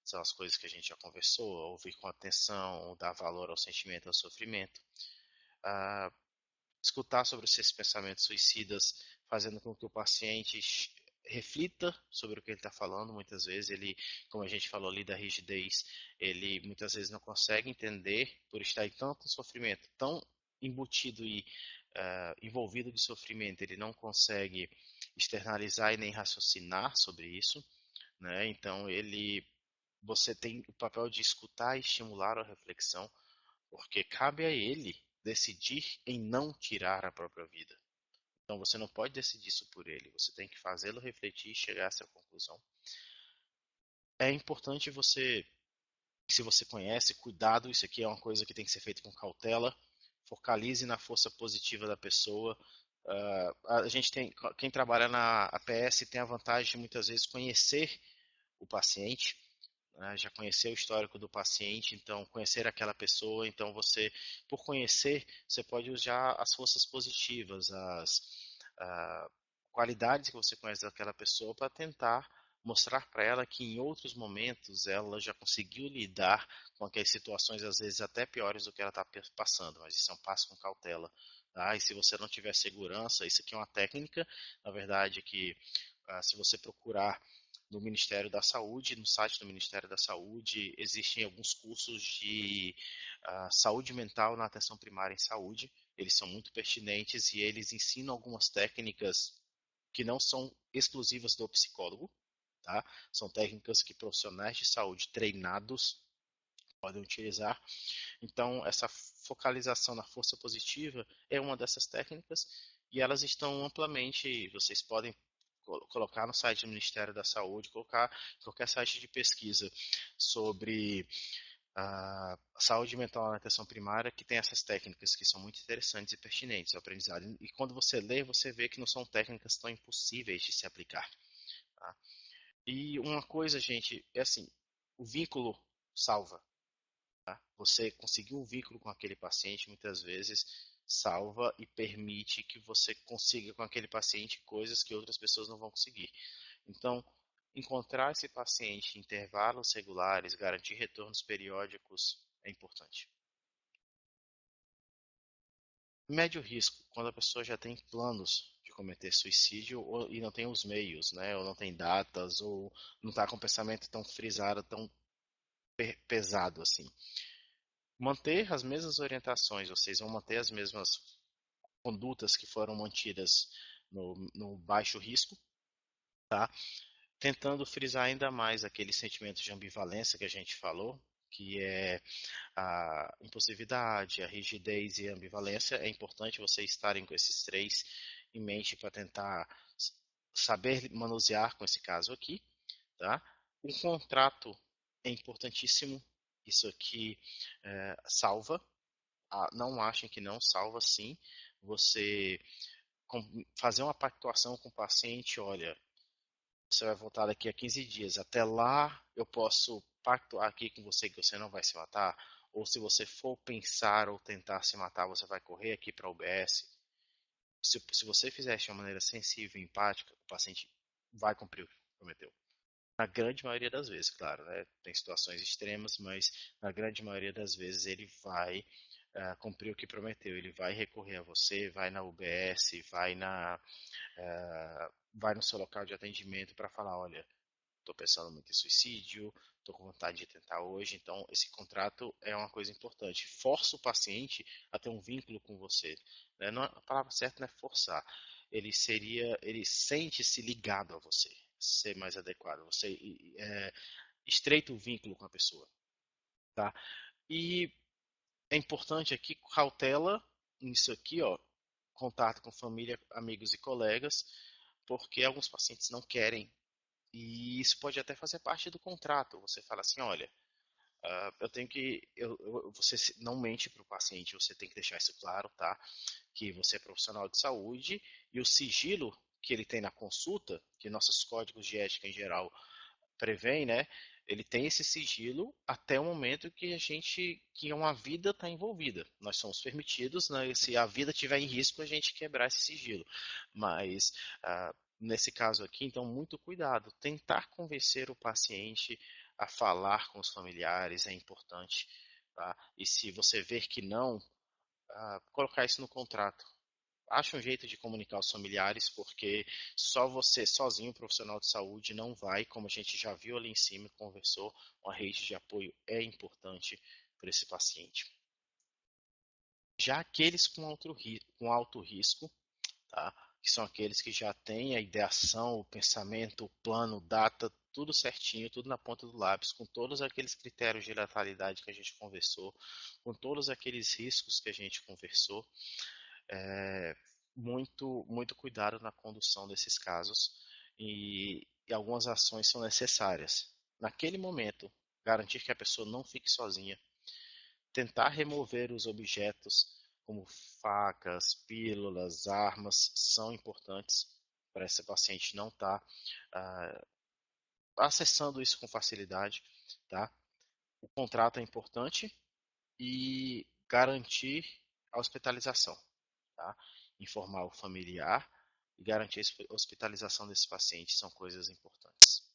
são as coisas que a gente já conversou, ouvir com atenção, dar valor ao sentimento e ao sofrimento. Ah, escutar sobre esses pensamentos suicidas, fazendo com que o paciente reflita sobre o que ele está falando. Muitas vezes ele, como a gente falou ali da rigidez, ele muitas vezes não consegue entender por estar em tanto sofrimento, tão embutido e envolvido de sofrimento, ele não consegue externalizar e nem raciocinar sobre isso, né? Então você tem o papel de escutar e estimular a reflexão, porque cabe a ele decidir em não tirar a própria vida. Então você não pode decidir isso por ele, você tem que fazê-lo refletir e chegar a essa conclusão. É importante você, se você conhece, cuidado, isso aqui é uma coisa que tem que ser feito com cautela, focalize na força positiva da pessoa. A gente tem, quem trabalha na APS tem a vantagem de muitas vezes conhecer o paciente, né, já conhecer o histórico do paciente, então conhecer aquela pessoa, então você, por conhecer, você pode usar as forças positivas, as qualidades que você conhece daquela pessoa para tentar mostrar para ela que em outros momentos ela já conseguiu lidar com aquelas situações às vezes até piores do que ela está passando, mas isso é um passo com cautela. Tá? E se você não tiver segurança, isso aqui é uma técnica, na verdade, que se você procurar no Ministério da Saúde, no site do Ministério da Saúde, existem alguns cursos de saúde mental na atenção primária em saúde. Eles são muito pertinentes e eles ensinam algumas técnicas que não são exclusivas do psicólogo, tá? São técnicas que profissionais de saúde treinados podem utilizar. Então, essa focalização na força positiva é uma dessas técnicas e elas estão amplamente, vocês podem colocar no site do Ministério da Saúde, colocar qualquer site de pesquisa sobre a saúde mental na atenção primária, que tem essas técnicas que são muito interessantes e pertinentes ao aprendizado. E quando você lê, você vê que não são técnicas tão impossíveis de se aplicar. Tá? E uma coisa, gente, é assim, o vínculo salva. Tá? Você conseguir um vínculo com aquele paciente, muitas vezes, salva e permite que você consiga com aquele paciente coisas que outras pessoas não vão conseguir. Então, encontrar esse paciente em intervalos regulares, garantir retornos periódicos é importante. Médio risco, quando a pessoa já tem planos de cometer suicídio e não tem os meios, né? Ou não tem datas, ou não está com o pensamento tão frisado, tão pesado assim. Manter as mesmas orientações, vocês vão manter as mesmas condutas que foram mantidas no baixo risco, tá? Tentando frisar ainda mais aquele sentimento de ambivalência que a gente falou, que é a impulsividade, a rigidez e a ambivalência. É importante vocês estarem com esses três em mente para tentar saber manusear com esse caso aqui, tá? Um contrato é importantíssimo. Isso aqui salva. Não achem que não, salva sim. Você fazer uma pactuação com o paciente, olha, você vai voltar daqui a 15 dias. Até lá, eu posso pactuar aqui com você que você não vai se matar? Ou se você for pensar ou tentar se matar, você vai correr aqui para a UBS? Se você fizer isso de uma maneira sensível e empática, o paciente vai cumprir o que prometeu. Na grande maioria das vezes, claro, né? Tem situações extremas, mas na grande maioria das vezes ele vai cumprir o que prometeu. Ele vai recorrer a você, vai na UBS, vai no seu local de atendimento para falar, olha, estou pensando muito em suicídio, estou com vontade de tentar hoje, então esse contrato é uma coisa importante. Força o paciente a ter um vínculo com você. Né? Não, a palavra certa não é forçar. Ele sente-se ligado a você, ser mais adequado. Você estreita o vínculo com a pessoa, tá? E é importante aqui cautela nisso aqui, ó, contato com família, amigos e colegas, porque alguns pacientes não querem. E isso pode até fazer parte do contrato. Você fala assim, olha, eu tenho que. Você não mente para o paciente, você tem que deixar isso claro, tá? Que você é profissional de saúde e o sigilo que ele tem na consulta, que nossos códigos de ética em geral prevêem, né? Ele tem esse sigilo até o momento que uma vida está envolvida. Nós somos permitidos, né, se a vida estiver em risco, a gente quebrar esse sigilo. Mas nesse caso aqui, então, muito cuidado. Tentar convencer o paciente a falar com os familiares é importante. Tá? E se você ver que não, colocar isso no contrato. Acha um jeito de comunicar aos familiares, porque só você sozinho, profissional de saúde, não vai, como a gente já viu ali em cima e conversou, uma rede de apoio é importante para esse paciente. Já aqueles com alto risco, tá? Que são aqueles que já têm a ideação, o pensamento, o plano, data, tudo certinho, tudo na ponta do lápis, com todos aqueles critérios de letalidade que a gente conversou, com todos aqueles riscos que a gente conversou, muito cuidado na condução desses casos e algumas ações são necessárias. Naquele momento, garantir que a pessoa não fique sozinha, tentar remover os objetos como facas, pílulas, armas são importantes para esse paciente não estar acessando isso com facilidade, tá? O contrato é importante e garantir a hospitalização, tá? Informar o familiar e garantir a hospitalização desse paciente são coisas importantes.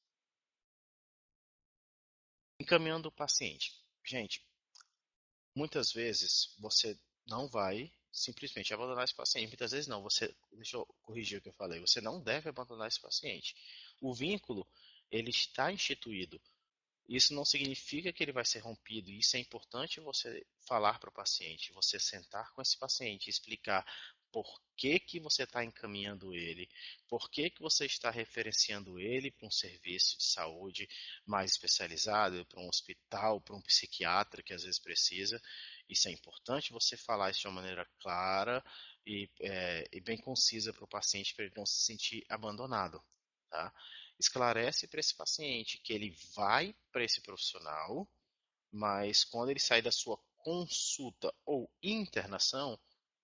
Encaminhando o paciente. Gente, muitas vezes você não vai simplesmente abandonar esse paciente. Muitas vezes não. Deixa eu corrigir o que eu falei. Você não deve abandonar esse paciente. O vínculo, ele está instituído. Isso não significa que ele vai ser rompido. Isso é importante você falar para o paciente, você sentar com esse paciente, explicar por que que você está encaminhando ele, por que que você está referenciando ele para um serviço de saúde mais especializado, para um hospital, para um psiquiatra que às vezes precisa. Isso é importante você falar isso de uma maneira clara e bem concisa para o paciente, para ele não se sentir abandonado. Tá? Esclarece para esse paciente que ele vai para esse profissional, mas quando ele sair da sua consulta ou internação,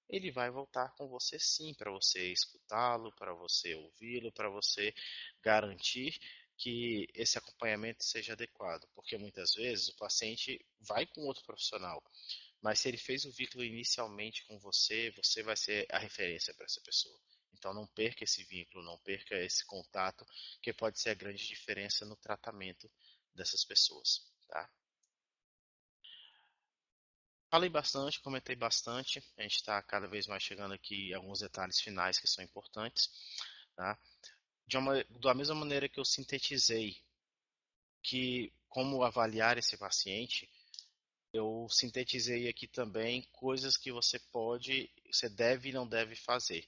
ele vai voltar com você sim, para você escutá-lo, para você ouvi-lo, para você garantir que esse acompanhamento seja adequado, porque muitas vezes o paciente vai com outro profissional, mas se ele fez o vínculo inicialmente com você, você vai ser a referência para essa pessoa. Então não perca esse vínculo, não perca esse contato, que pode ser a grande diferença no tratamento dessas pessoas, tá? Falei bastante, comentei bastante. A gente está cada vez mais chegando aqui em alguns detalhes finais que são importantes, tá? Da mesma maneira que eu sintetizei que como avaliar esse paciente, eu sintetizei aqui também coisas que você deve e não deve fazer.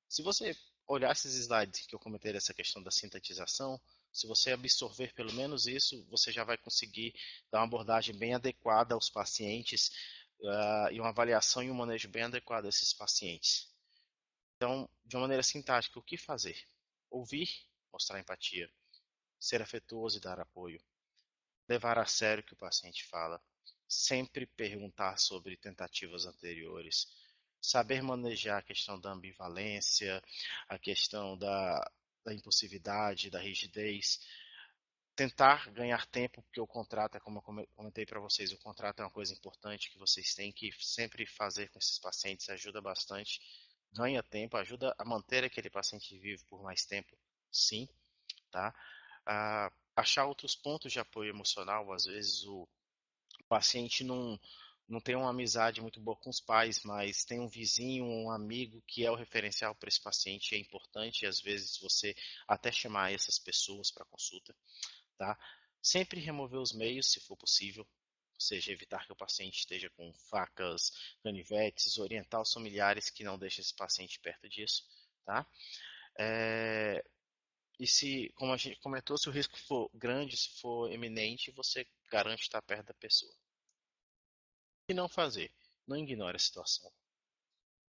Se você olhar esses slides que eu comentei dessa questão da sintetização, se você absorver pelo menos isso, você já vai conseguir dar uma abordagem bem adequada aos pacientes, e uma avaliação e um manejo bem adequado a esses pacientes. Então, de uma maneira sintática, o que fazer? Ouvir, mostrar empatia, ser afetuoso e dar apoio, levar a sério o que o paciente fala, sempre perguntar sobre tentativas anteriores, saber manejar a questão da ambivalência, a questão da impulsividade, da rigidez, tentar ganhar tempo, porque o contrato, é como eu comentei para vocês, o contrato é uma coisa importante que vocês têm que sempre fazer com esses pacientes, ajuda bastante, ganha tempo, ajuda a manter aquele paciente vivo por mais tempo, sim, tá? Achar outros pontos de apoio emocional, às vezes o paciente não tem uma amizade muito boa com os pais, mas tem um vizinho, um amigo que é o referencial para esse paciente, é importante, às vezes, você até chamar essas pessoas para consulta, tá? Sempre remover os meios, se for possível, ou seja, evitar que o paciente esteja com facas, canivetes, orientar os familiares que não deixem esse paciente perto disso, tá? É, e se, como a gente comentou, se o risco for grande, se for eminente, você garante estar perto da pessoa. E não fazer? Não ignore a situação.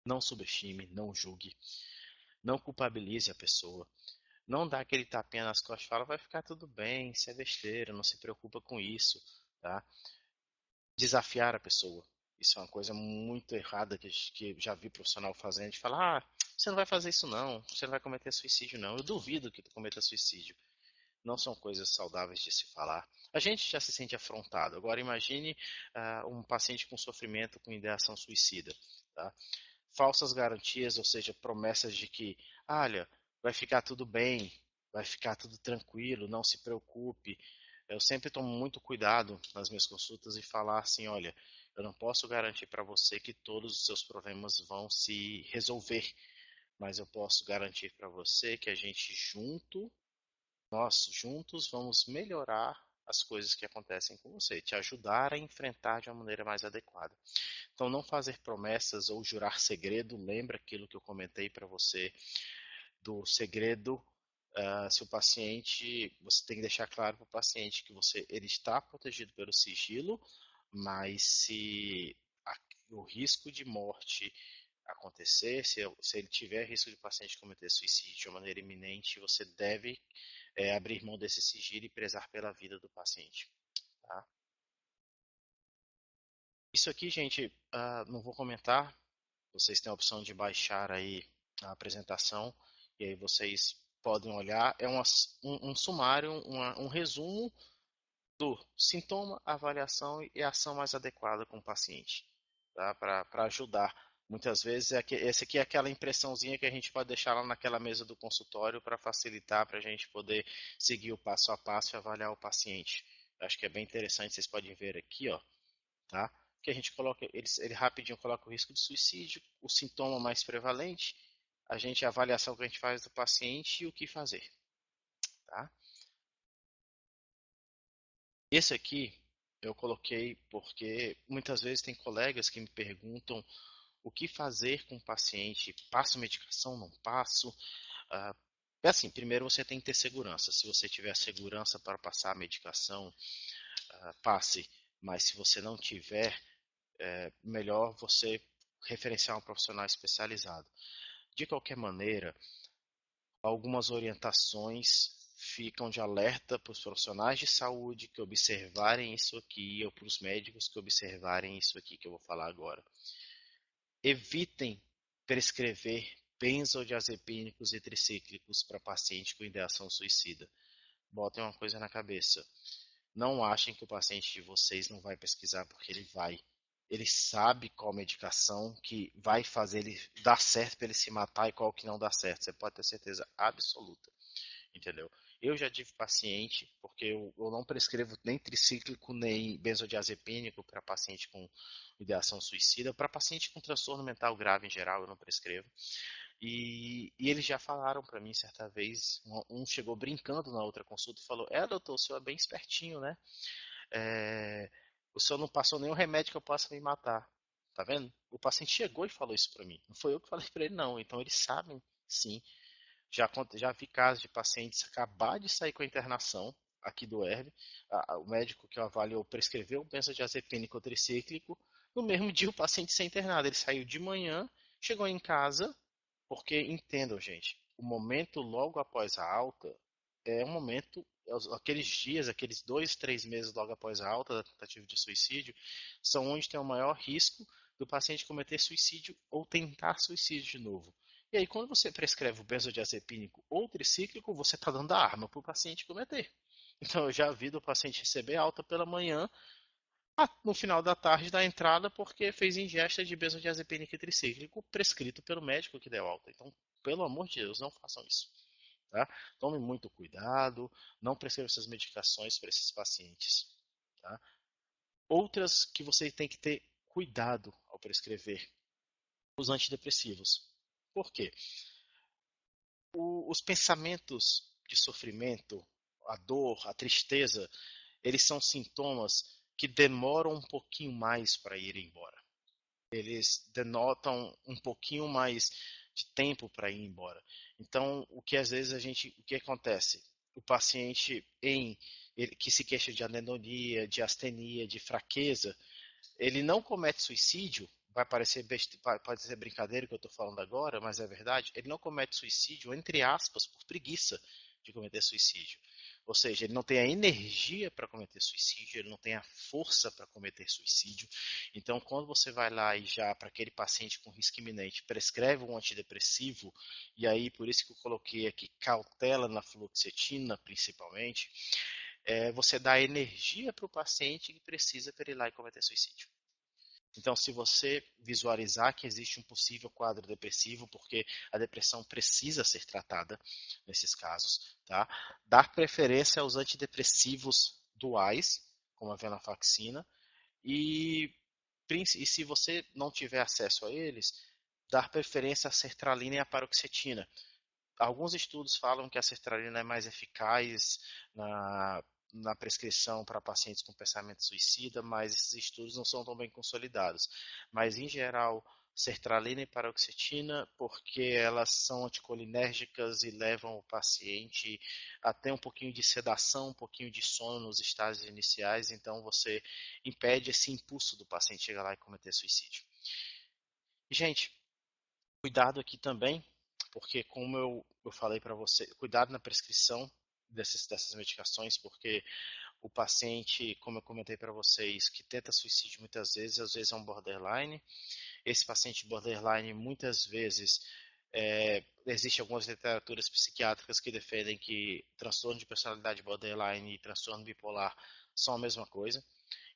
Não subestime, não julgue, não culpabilize a pessoa. Não dá aquele tapinha nas costas e fala, vai ficar tudo bem, isso é besteira, não se preocupa com isso, tá? Desafiar a pessoa. Isso é uma coisa muito errada que já vi profissional fazendo, de falar, você não vai fazer isso não, você não vai cometer suicídio não. Eu duvido que tu cometa suicídio. Não são coisas saudáveis de se falar. A gente já se sente afrontado. Agora imagine um paciente com sofrimento, com ideação suicida, tá? Falsas garantias, ou seja, promessas de que, olha, vai ficar tudo bem, vai ficar tudo tranquilo, não se preocupe. Eu sempre tomo muito cuidado nas minhas consultas e falar assim, olha, eu não posso garantir para você que todos os seus problemas vão se resolver, mas eu posso garantir para você que a gente nós juntos vamos melhorar as coisas que acontecem com você, te ajudar a enfrentar de uma maneira mais adequada. Então, não fazer promessas ou jurar segredo, lembra aquilo que eu comentei para você do segredo. Se o paciente, você tem que deixar claro para o paciente que ele está protegido pelo sigilo, mas se o risco de morte acontecer, se ele tiver risco de o paciente cometer suicídio de uma maneira iminente, você deve abrir mão desse sigilo e prezar pela vida do paciente. Tá? Isso aqui, gente, não vou comentar. Vocês têm a opção de baixar aí a apresentação e aí vocês podem olhar. É um sumário, um resumo do sintoma, avaliação e ação mais adequada com o paciente, tá? Para ajudar. Muitas vezes, esse aqui é aquela impressãozinha que a gente pode deixar lá naquela mesa do consultório para facilitar, para a gente poder seguir o passo a passo e avaliar o paciente. Eu acho que é bem interessante, vocês podem ver aqui, ó, tá? Que a gente coloca, ele rapidinho coloca o risco de suicídio, o sintoma mais prevalente, a avaliação que a gente faz do paciente e o que fazer, tá? Esse aqui eu coloquei porque muitas vezes tem colegas que me perguntam o que fazer com o paciente, passo medicação, não passo? É assim, primeiro você tem que ter segurança. Se você tiver segurança para passar a medicação, passe. Mas se você não tiver, melhor você referenciar um profissional especializado. De qualquer maneira, algumas orientações ficam de alerta para os profissionais de saúde que observarem isso aqui, ou para os médicos que observarem isso aqui que eu vou falar agora. Evitem prescrever benzodiazepínicos e tricíclicos para paciente com ideação suicida. Botem uma coisa na cabeça. Não achem que o paciente de vocês não vai pesquisar, porque ele vai. Ele sabe qual medicação que vai fazer ele dar certo para ele se matar e qual que não dá certo. Você pode ter certeza absoluta. Entendeu? Eu já tive paciente, porque eu não prescrevo nem tricíclico nem benzodiazepínico para paciente com ideação suicida. Para paciente com transtorno mental grave em geral, eu não prescrevo. E eles já falaram para mim certa vez, um chegou brincando na outra consulta e falou: doutor, o senhor é bem espertinho, né? É, o senhor não passou nenhum remédio que eu possa me matar. Tá vendo? O paciente chegou e falou isso para mim. Não foi eu que falei para ele, não. Então eles sabem, sim. Já vi casos de pacientes acabar de sair com a internação aqui do ERB. O médico que o avaliou prescreveu um benzodiazepínico tricíclico. No mesmo dia o paciente ser internado. Ele saiu de manhã, chegou em casa, porque entendam, gente, o momento logo após a alta é um momento, aqueles dias, aqueles 2, 3 meses logo após a alta da tentativa de suicídio, são onde tem o maior risco do paciente cometer suicídio ou tentar suicídio de novo. E aí, quando você prescreve o benzodiazepínico ou tricíclico, você está dando a arma para o paciente cometer. Então, eu já vi do paciente receber alta pela manhã, no final da tarde da entrada, porque fez ingesta de benzodiazepínico e tricíclico prescrito pelo médico que deu alta. Então, pelo amor de Deus, não façam isso. Tá? Tome muito cuidado, não prescreva essas medicações para esses pacientes. Tá? Outras que você tem que ter cuidado ao prescrever, os antidepressivos. Por quê? Os pensamentos de sofrimento, a dor, a tristeza, eles são sintomas que demoram um pouquinho mais para ir embora. Eles denotam um pouquinho mais de tempo para ir embora. Então, o que às vezes o que acontece? O paciente que se queixa de anedonia, de astenia, de fraqueza, ele não comete suicídio, vai parecer pode ser brincadeira o que eu estou falando agora, mas é verdade, ele não comete suicídio, entre aspas, por preguiça de cometer suicídio. Ou seja, ele não tem a energia para cometer suicídio, ele não tem a força para cometer suicídio. Então, quando você vai lá e já, para aquele paciente com risco iminente, prescreve um antidepressivo, e aí por isso que eu coloquei aqui cautela na fluoxetina, principalmente, você dá energia para o paciente que precisa para ir lá e cometer suicídio. Então, se você visualizar que existe um possível quadro depressivo, porque a depressão precisa ser tratada nesses casos, tá? Dar preferência aos antidepressivos duais, como a venlafaxina, e, e se você não tiver acesso a eles, dar preferência à sertralina e à paroxetina. Alguns estudos falam que a sertralina é mais eficaz na prescrição para pacientes com pensamento suicida, mas esses estudos não são tão bem consolidados. Mas, em geral, sertralina e paroxetina, porque elas são anticolinérgicas e levam o paciente a ter um pouquinho de sedação, um pouquinho de sono nos estágios iniciais, então você impede esse impulso do paciente chegar lá e cometer suicídio. Gente, cuidado aqui também, porque como eu falei para você, cuidado na prescrição dessas medicações, porque o paciente, como eu comentei para vocês, que tenta suicídio muitas vezes, às vezes é um borderline. Esse paciente borderline, muitas vezes, existem algumas literaturas psiquiátricas que defendem que transtorno de personalidade borderline e transtorno bipolar são a mesma coisa.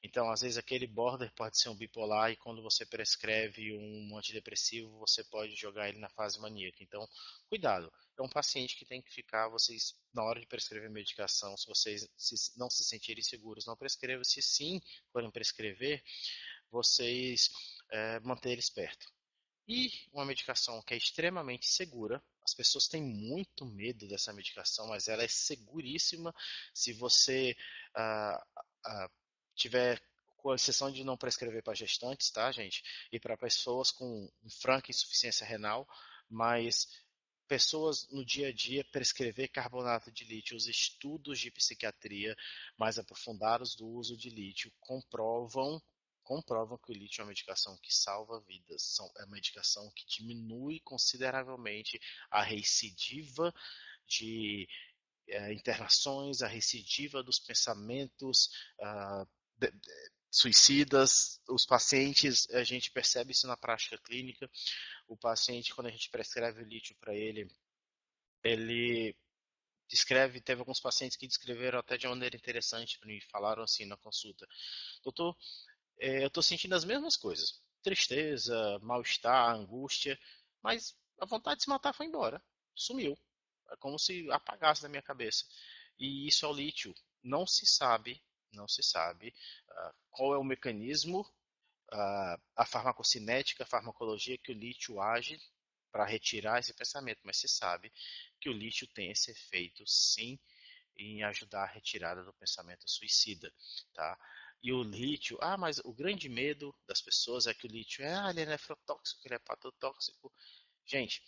Então, às vezes, aquele border pode ser um bipolar e quando você prescreve um antidepressivo, você pode jogar ele na fase maníaca. Então, cuidado. É um paciente que tem que ficar, vocês, na hora de prescrever medicação, se vocês não se sentirem seguros, não prescrevam. Se sim forem prescrever, vocês manter eles perto. E uma medicação que é extremamente segura, as pessoas têm muito medo dessa medicação, mas ela é seguríssima se você ah, tiver, com exceção de não prescrever para gestantes, tá, gente? E para pessoas com franca insuficiência renal, mas pessoas no dia a dia prescrever carbonato de lítio. Os estudos de psiquiatria mais aprofundados do uso de lítio comprovam que o lítio é uma medicação que salva vidas, é uma medicação que diminui consideravelmente a recidiva de internações, a recidiva dos pensamentos suicidas. Os pacientes, a gente percebe isso na prática clínica. O paciente, quando a gente prescreve o lítio para ele descreve, teve alguns pacientes que descreveram até de uma maneira interessante para mim, falaram assim na consulta: doutor, eu estou sentindo as mesmas coisas, tristeza, mal-estar, angústia, mas a vontade de se matar foi embora, sumiu, é como se apagasse da minha cabeça. E isso é o lítio. Não se sabe qual é o mecanismo, a farmacocinética, a farmacologia que o lítio age para retirar esse pensamento, mas se sabe que o lítio tem esse efeito, sim, em ajudar a retirada do pensamento suicida, tá? E o lítio, mas o grande medo das pessoas é que o lítio ele é nefrotóxico, ele é patotóxico. Gente,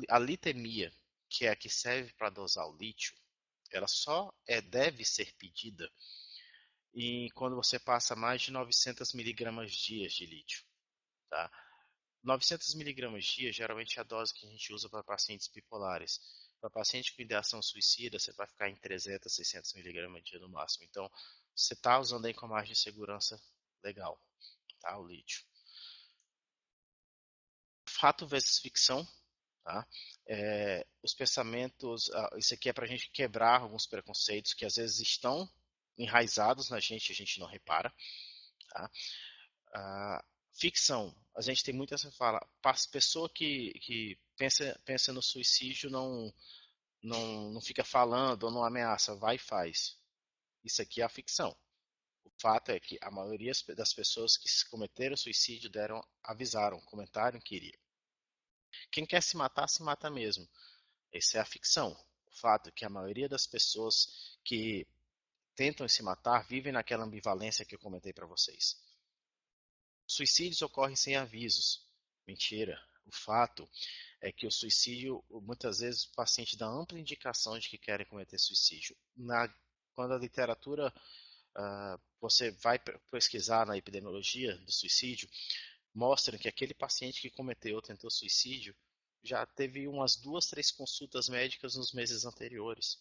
a litemia, que é a que serve para dosar o lítio, ela só deve ser pedida e quando você passa mais de 900 miligramas dias de lítio, tá? 900 miligramas dia geralmente é a dose que a gente usa para pacientes bipolares. Para paciente com ideação suicida, você vai ficar em 300, 600 miligramas dia no máximo. Então, você está usando aí com a margem de segurança legal, tá? O lítio. Fato versus ficção, tá? Os pensamentos, isso aqui é para a gente quebrar alguns preconceitos que às vezes estão enraizados na gente, a gente não repara, tá? Ficção, a gente tem muito essa fala, pessoa que pensa no suicídio não fica falando ou não ameaça, vai e faz. Isso aqui é a ficção. O fato é que a maioria das pessoas que cometeram suicídio avisaram, comentaram que iriam. Quem quer se mata mesmo. Essa é a ficção. O fato é que a maioria das pessoas que tentam se matar vivem naquela ambivalência que eu comentei para vocês. Suicídios ocorrem sem avisos. Mentira. O fato é que o suicídio, muitas vezes, o paciente dá ampla indicação de que querem cometer suicídio. Quando a literatura, você vai pesquisar na epidemiologia do suicídio, mostra que aquele paciente que cometeu ou tentou suicídio já teve umas 2, 3 consultas médicas nos meses anteriores.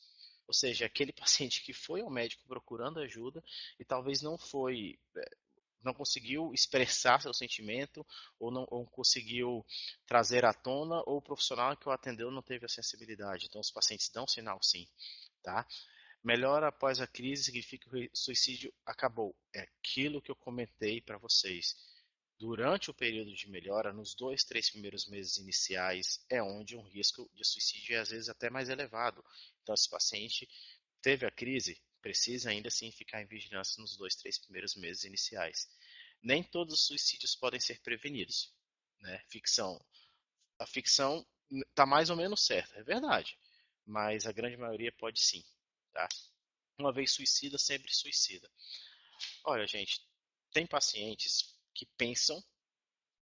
Ou seja, aquele paciente que foi ao médico procurando ajuda e talvez não conseguiu expressar seu sentimento ou não conseguiu trazer à tona, ou o profissional que o atendeu não teve a sensibilidade. Então, os pacientes dão sinal sim, tá? Melhora após a crise significa que o suicídio acabou. É aquilo que eu comentei para vocês. Durante o período de melhora, nos 2, 3 primeiros meses iniciais, é onde um risco de suicídio é às vezes até mais elevado. Então, esse paciente teve a crise, precisa ainda assim ficar em vigilância nos 2, 3 primeiros meses iniciais. Nem todos os suicídios podem ser prevenidos, né? A ficção está mais ou menos certa, é verdade, mas a grande maioria pode sim, tá? Uma vez suicida, sempre suicida. Olha, gente, tem pacientes que pensam em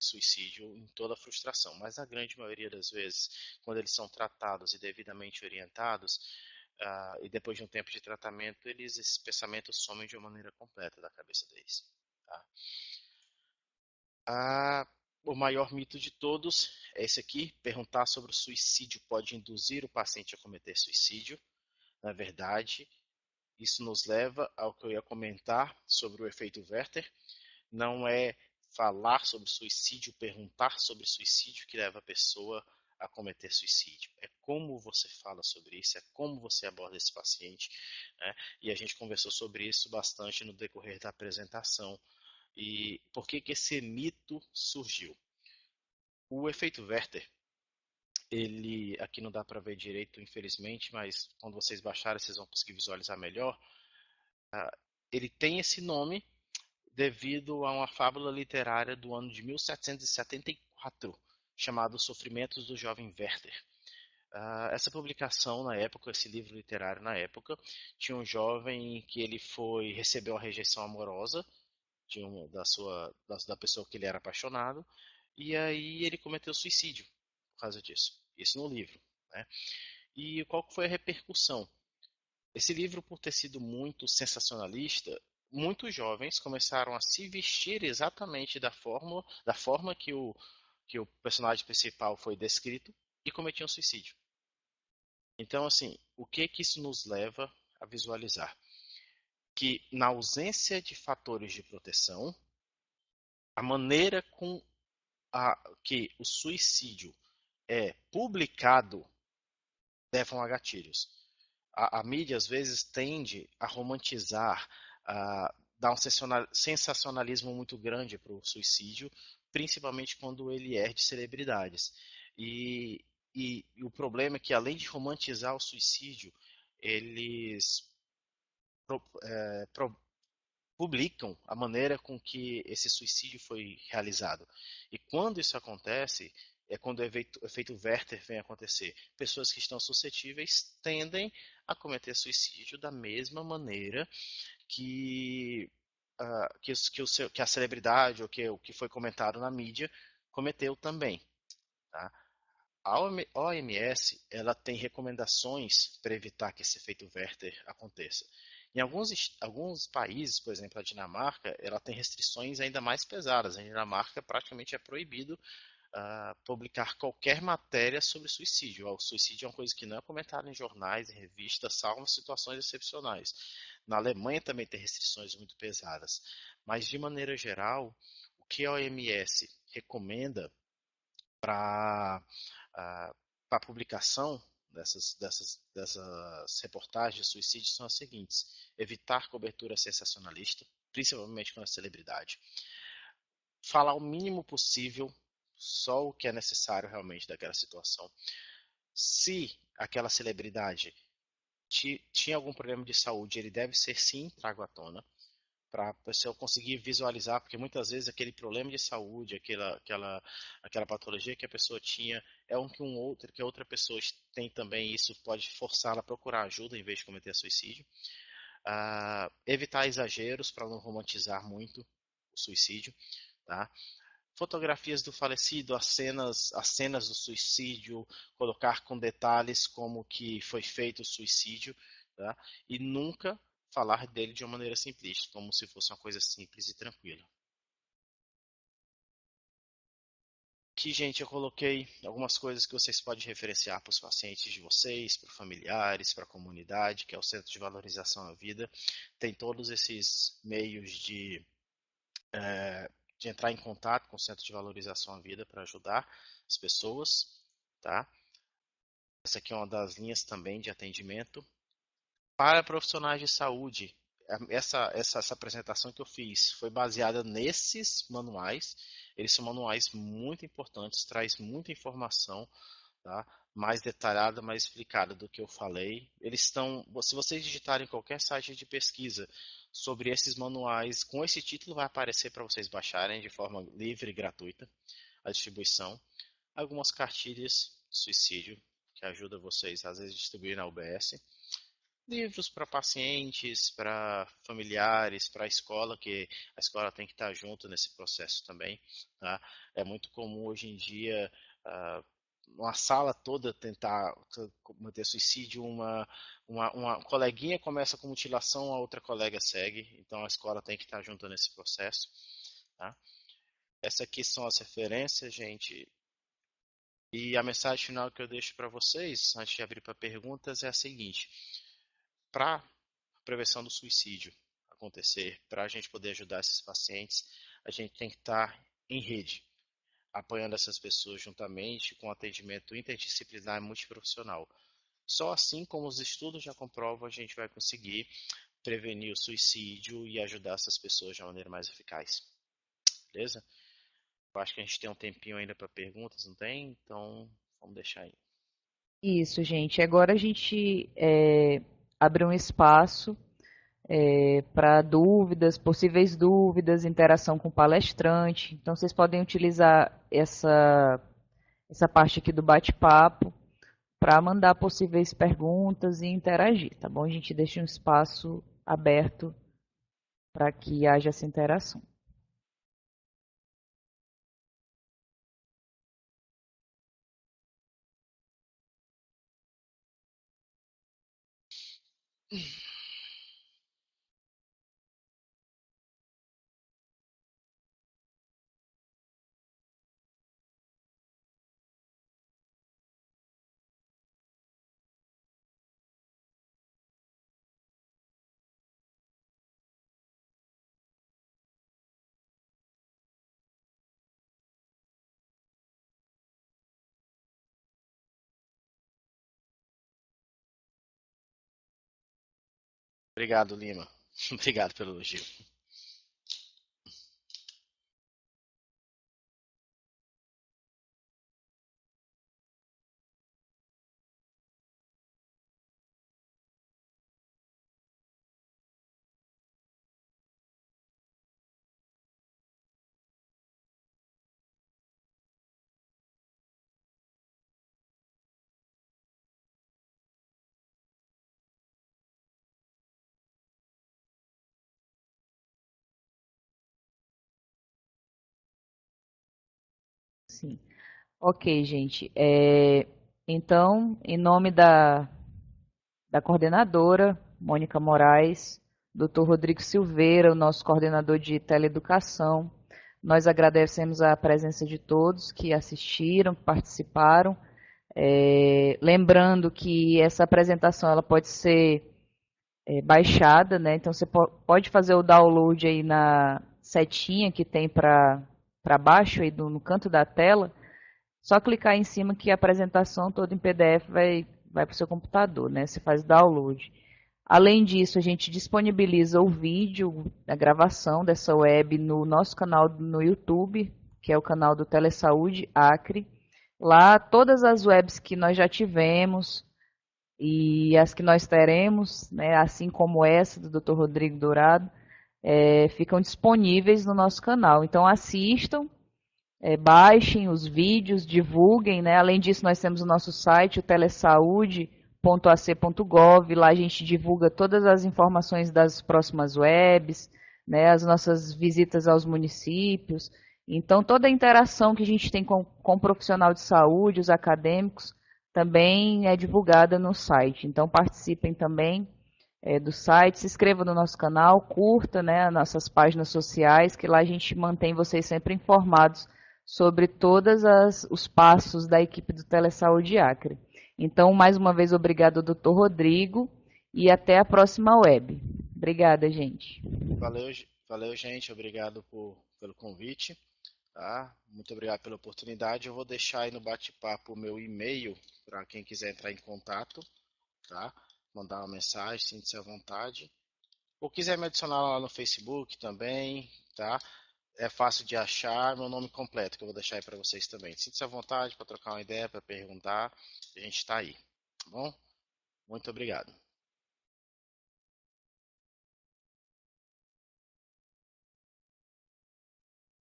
suicídio em toda a frustração, mas a grande maioria das vezes, quando eles são tratados e devidamente orientados, e depois de um tempo de tratamento, esses pensamentos somem de uma maneira completa da cabeça deles. Tá? O maior mito de todos é esse aqui: perguntar sobre o suicídio pode induzir o paciente a cometer suicídio. Na verdade, isso nos leva ao que eu ia comentar sobre o efeito Werther. Não é falar sobre suicídio, perguntar sobre suicídio que leva a pessoa a cometer suicídio. É como você fala sobre isso, é como você aborda esse paciente, né? E a gente conversou sobre isso bastante no decorrer da apresentação. E por que esse mito surgiu? O efeito Werther, ele aqui não dá para ver direito, infelizmente, mas quando vocês baixarem vocês vão conseguir visualizar melhor. Ele tem esse nome devido a uma fábula literária do ano de 1774, chamada Os Sofrimentos do Jovem Werther. Essa publicação na época, esse livro literário na época, tinha um jovem que ele recebeu a rejeição amorosa da pessoa que ele era apaixonado, e aí ele cometeu suicídio por causa disso. Isso no livro, né? E qual foi a repercussão? Esse livro, por ter sido muito sensacionalista, muitos jovens começaram a se vestir exatamente da forma que o personagem principal foi descrito e cometiam suicídio. Então, assim, o que que isso nos leva a visualizar? Que na ausência de fatores de proteção, a maneira com que o suicídio é publicado levam a gatilhos. A mídia às vezes tende a romantizar, a dar um sensacionalismo muito grande para o suicídio, principalmente quando ele é de celebridades. E, e o problema é que, além de romantizar o suicídio, eles pro, pro, publicam a maneira com que esse suicídio foi realizado. E quando isso acontece, é quando o efeito Werther vem acontecer. Pessoas que estão suscetíveis tendem a cometer suicídio da mesma maneira que, que a celebridade ou que o que foi comentado na mídia cometeu também. Tá? A OMS ela tem recomendações para evitar que esse efeito Werther aconteça. Em alguns países, por exemplo, a Dinamarca, ela tem restrições ainda mais pesadas. Na Dinamarca, praticamente é proibido publicar qualquer matéria sobre suicídio. O suicídio é uma coisa que não é comentada em jornais, em revistas, salvo situações excepcionais. Na Alemanha também tem restrições muito pesadas. Mas, de maneira geral, o que a OMS recomenda para a publicação dessas reportagens de suicídio são as seguintes: evitar cobertura sensacionalista, principalmente com a celebridade, falar o mínimo possível, só o que é necessário realmente daquela situação. Se aquela celebridade tinha algum problema de saúde, ele deve ser sim trago à tona para a pessoa conseguir visualizar, porque muitas vezes aquele problema de saúde, aquela patologia que a pessoa tinha, é um que que outra pessoa tem também, e isso pode forçá-la a procurar ajuda em vez de cometer suicídio. Evitar exageros para não romantizar muito o suicídio, tá? Fotografias do falecido, as cenas do suicídio, colocar com detalhes como que foi feito o suicídio, tá? E nunca falar dele de uma maneira simplista, como se fosse uma coisa simples e tranquila. Aqui, gente, eu coloquei algumas coisas que vocês podem referenciar para os pacientes de vocês, para familiares, para a comunidade, que é o Centro de Valorização à Vida. Tem todos esses meios de entrar em contato com o Centro de Valorização à Vida para ajudar as pessoas, tá? Essa aqui é uma das linhas também de atendimento. Para profissionais de saúde, essa apresentação que eu fiz foi baseada nesses manuais. Eles são manuais muito importantes, traz muita informação, tá? Mais detalhada, mais explicada do que eu falei. Eles estão, se vocês digitarem em qualquer site de pesquisa sobre esses manuais, com esse título vai aparecer para vocês baixarem de forma livre e gratuita a distribuição. Algumas cartilhas de suicídio que ajudam vocês às vezes a distribuir na UBS. Livros para pacientes, para familiares, para a escola, que a escola tem que estar junto nesse processo também. Tá? É muito comum hoje em dia uma sala toda tentar cometer suicídio, uma coleguinha começa com mutilação, a outra colega segue, então a escola tem que estar junto nesse processo. Tá? Essas aqui são as referências, gente. E a mensagem final que eu deixo para vocês, antes de abrir para perguntas, é a seguinte: para a prevenção do suicídio acontecer, para a gente poder ajudar esses pacientes, a gente tem que estar em rede, apoiando essas pessoas juntamente com atendimento interdisciplinar e multiprofissional. Só assim, como os estudos já comprovam, a gente vai conseguir prevenir o suicídio e ajudar essas pessoas de uma maneira mais eficaz. Beleza? Eu acho que a gente tem um tempinho ainda para perguntas, não tem? Então, vamos deixar aí. Isso, gente. Agora a gente abre um espaço para dúvidas, possíveis dúvidas, interação com o palestrante. Então, vocês podem utilizar essa parte aqui do bate-papo para mandar possíveis perguntas e interagir, tá bom? A gente deixa um espaço aberto para que haja essa interação. Obrigado, Lima. Obrigado pelo elogio. Sim. Ok, gente. Então, em nome da coordenadora, Mônica Moraes, Dr. Rodrigo Silveira, o nosso coordenador de teleeducação, nós agradecemos a presença de todos que assistiram, que participaram. Lembrando que essa apresentação ela pode ser baixada, né? Então você pode fazer o download aí na setinha que tem para baixo aí no canto da tela. Só clicar em cima que a apresentação toda em PDF vai para o seu computador, né? Você faz download. Além disso, a gente disponibiliza o vídeo, a gravação dessa web no nosso canal no YouTube, que é o canal do Telesaúde Acre. Lá, todas as webs que nós já tivemos e as que nós teremos, né, assim como essa do Dr. Rodrigo Dourado, ficam disponíveis no nosso canal. Então, assistam, baixem os vídeos, divulguem, né? Além disso, nós temos o nosso site, o telesaude.ac.gov. Lá a gente divulga todas as informações das próximas webs, né? As nossas visitas aos municípios. Então, toda a interação que a gente tem com o profissional de saúde, os acadêmicos, também é divulgada no site. Então, participem também do site, se inscreva no nosso canal, curta, né, as nossas páginas sociais, que lá a gente mantém vocês sempre informados sobre todos os passos da equipe do Telesaúde Acre. Então, mais uma vez, obrigado, doutor Rodrigo, e até a próxima web. Obrigada, gente. Valeu, valeu, gente. Obrigado pelo convite. Tá? Muito obrigado pela oportunidade. Eu vou deixar aí no bate-papo o meu e-mail para quem quiser entrar em contato, tá? Mandar uma mensagem, sinta-se à vontade. Ou quiser me adicionar lá no Facebook também, tá? É fácil de achar meu nome completo, que eu vou deixar aí para vocês também. Sinta-se à vontade para trocar uma ideia, para perguntar. A gente está aí, tá bom? Muito obrigado.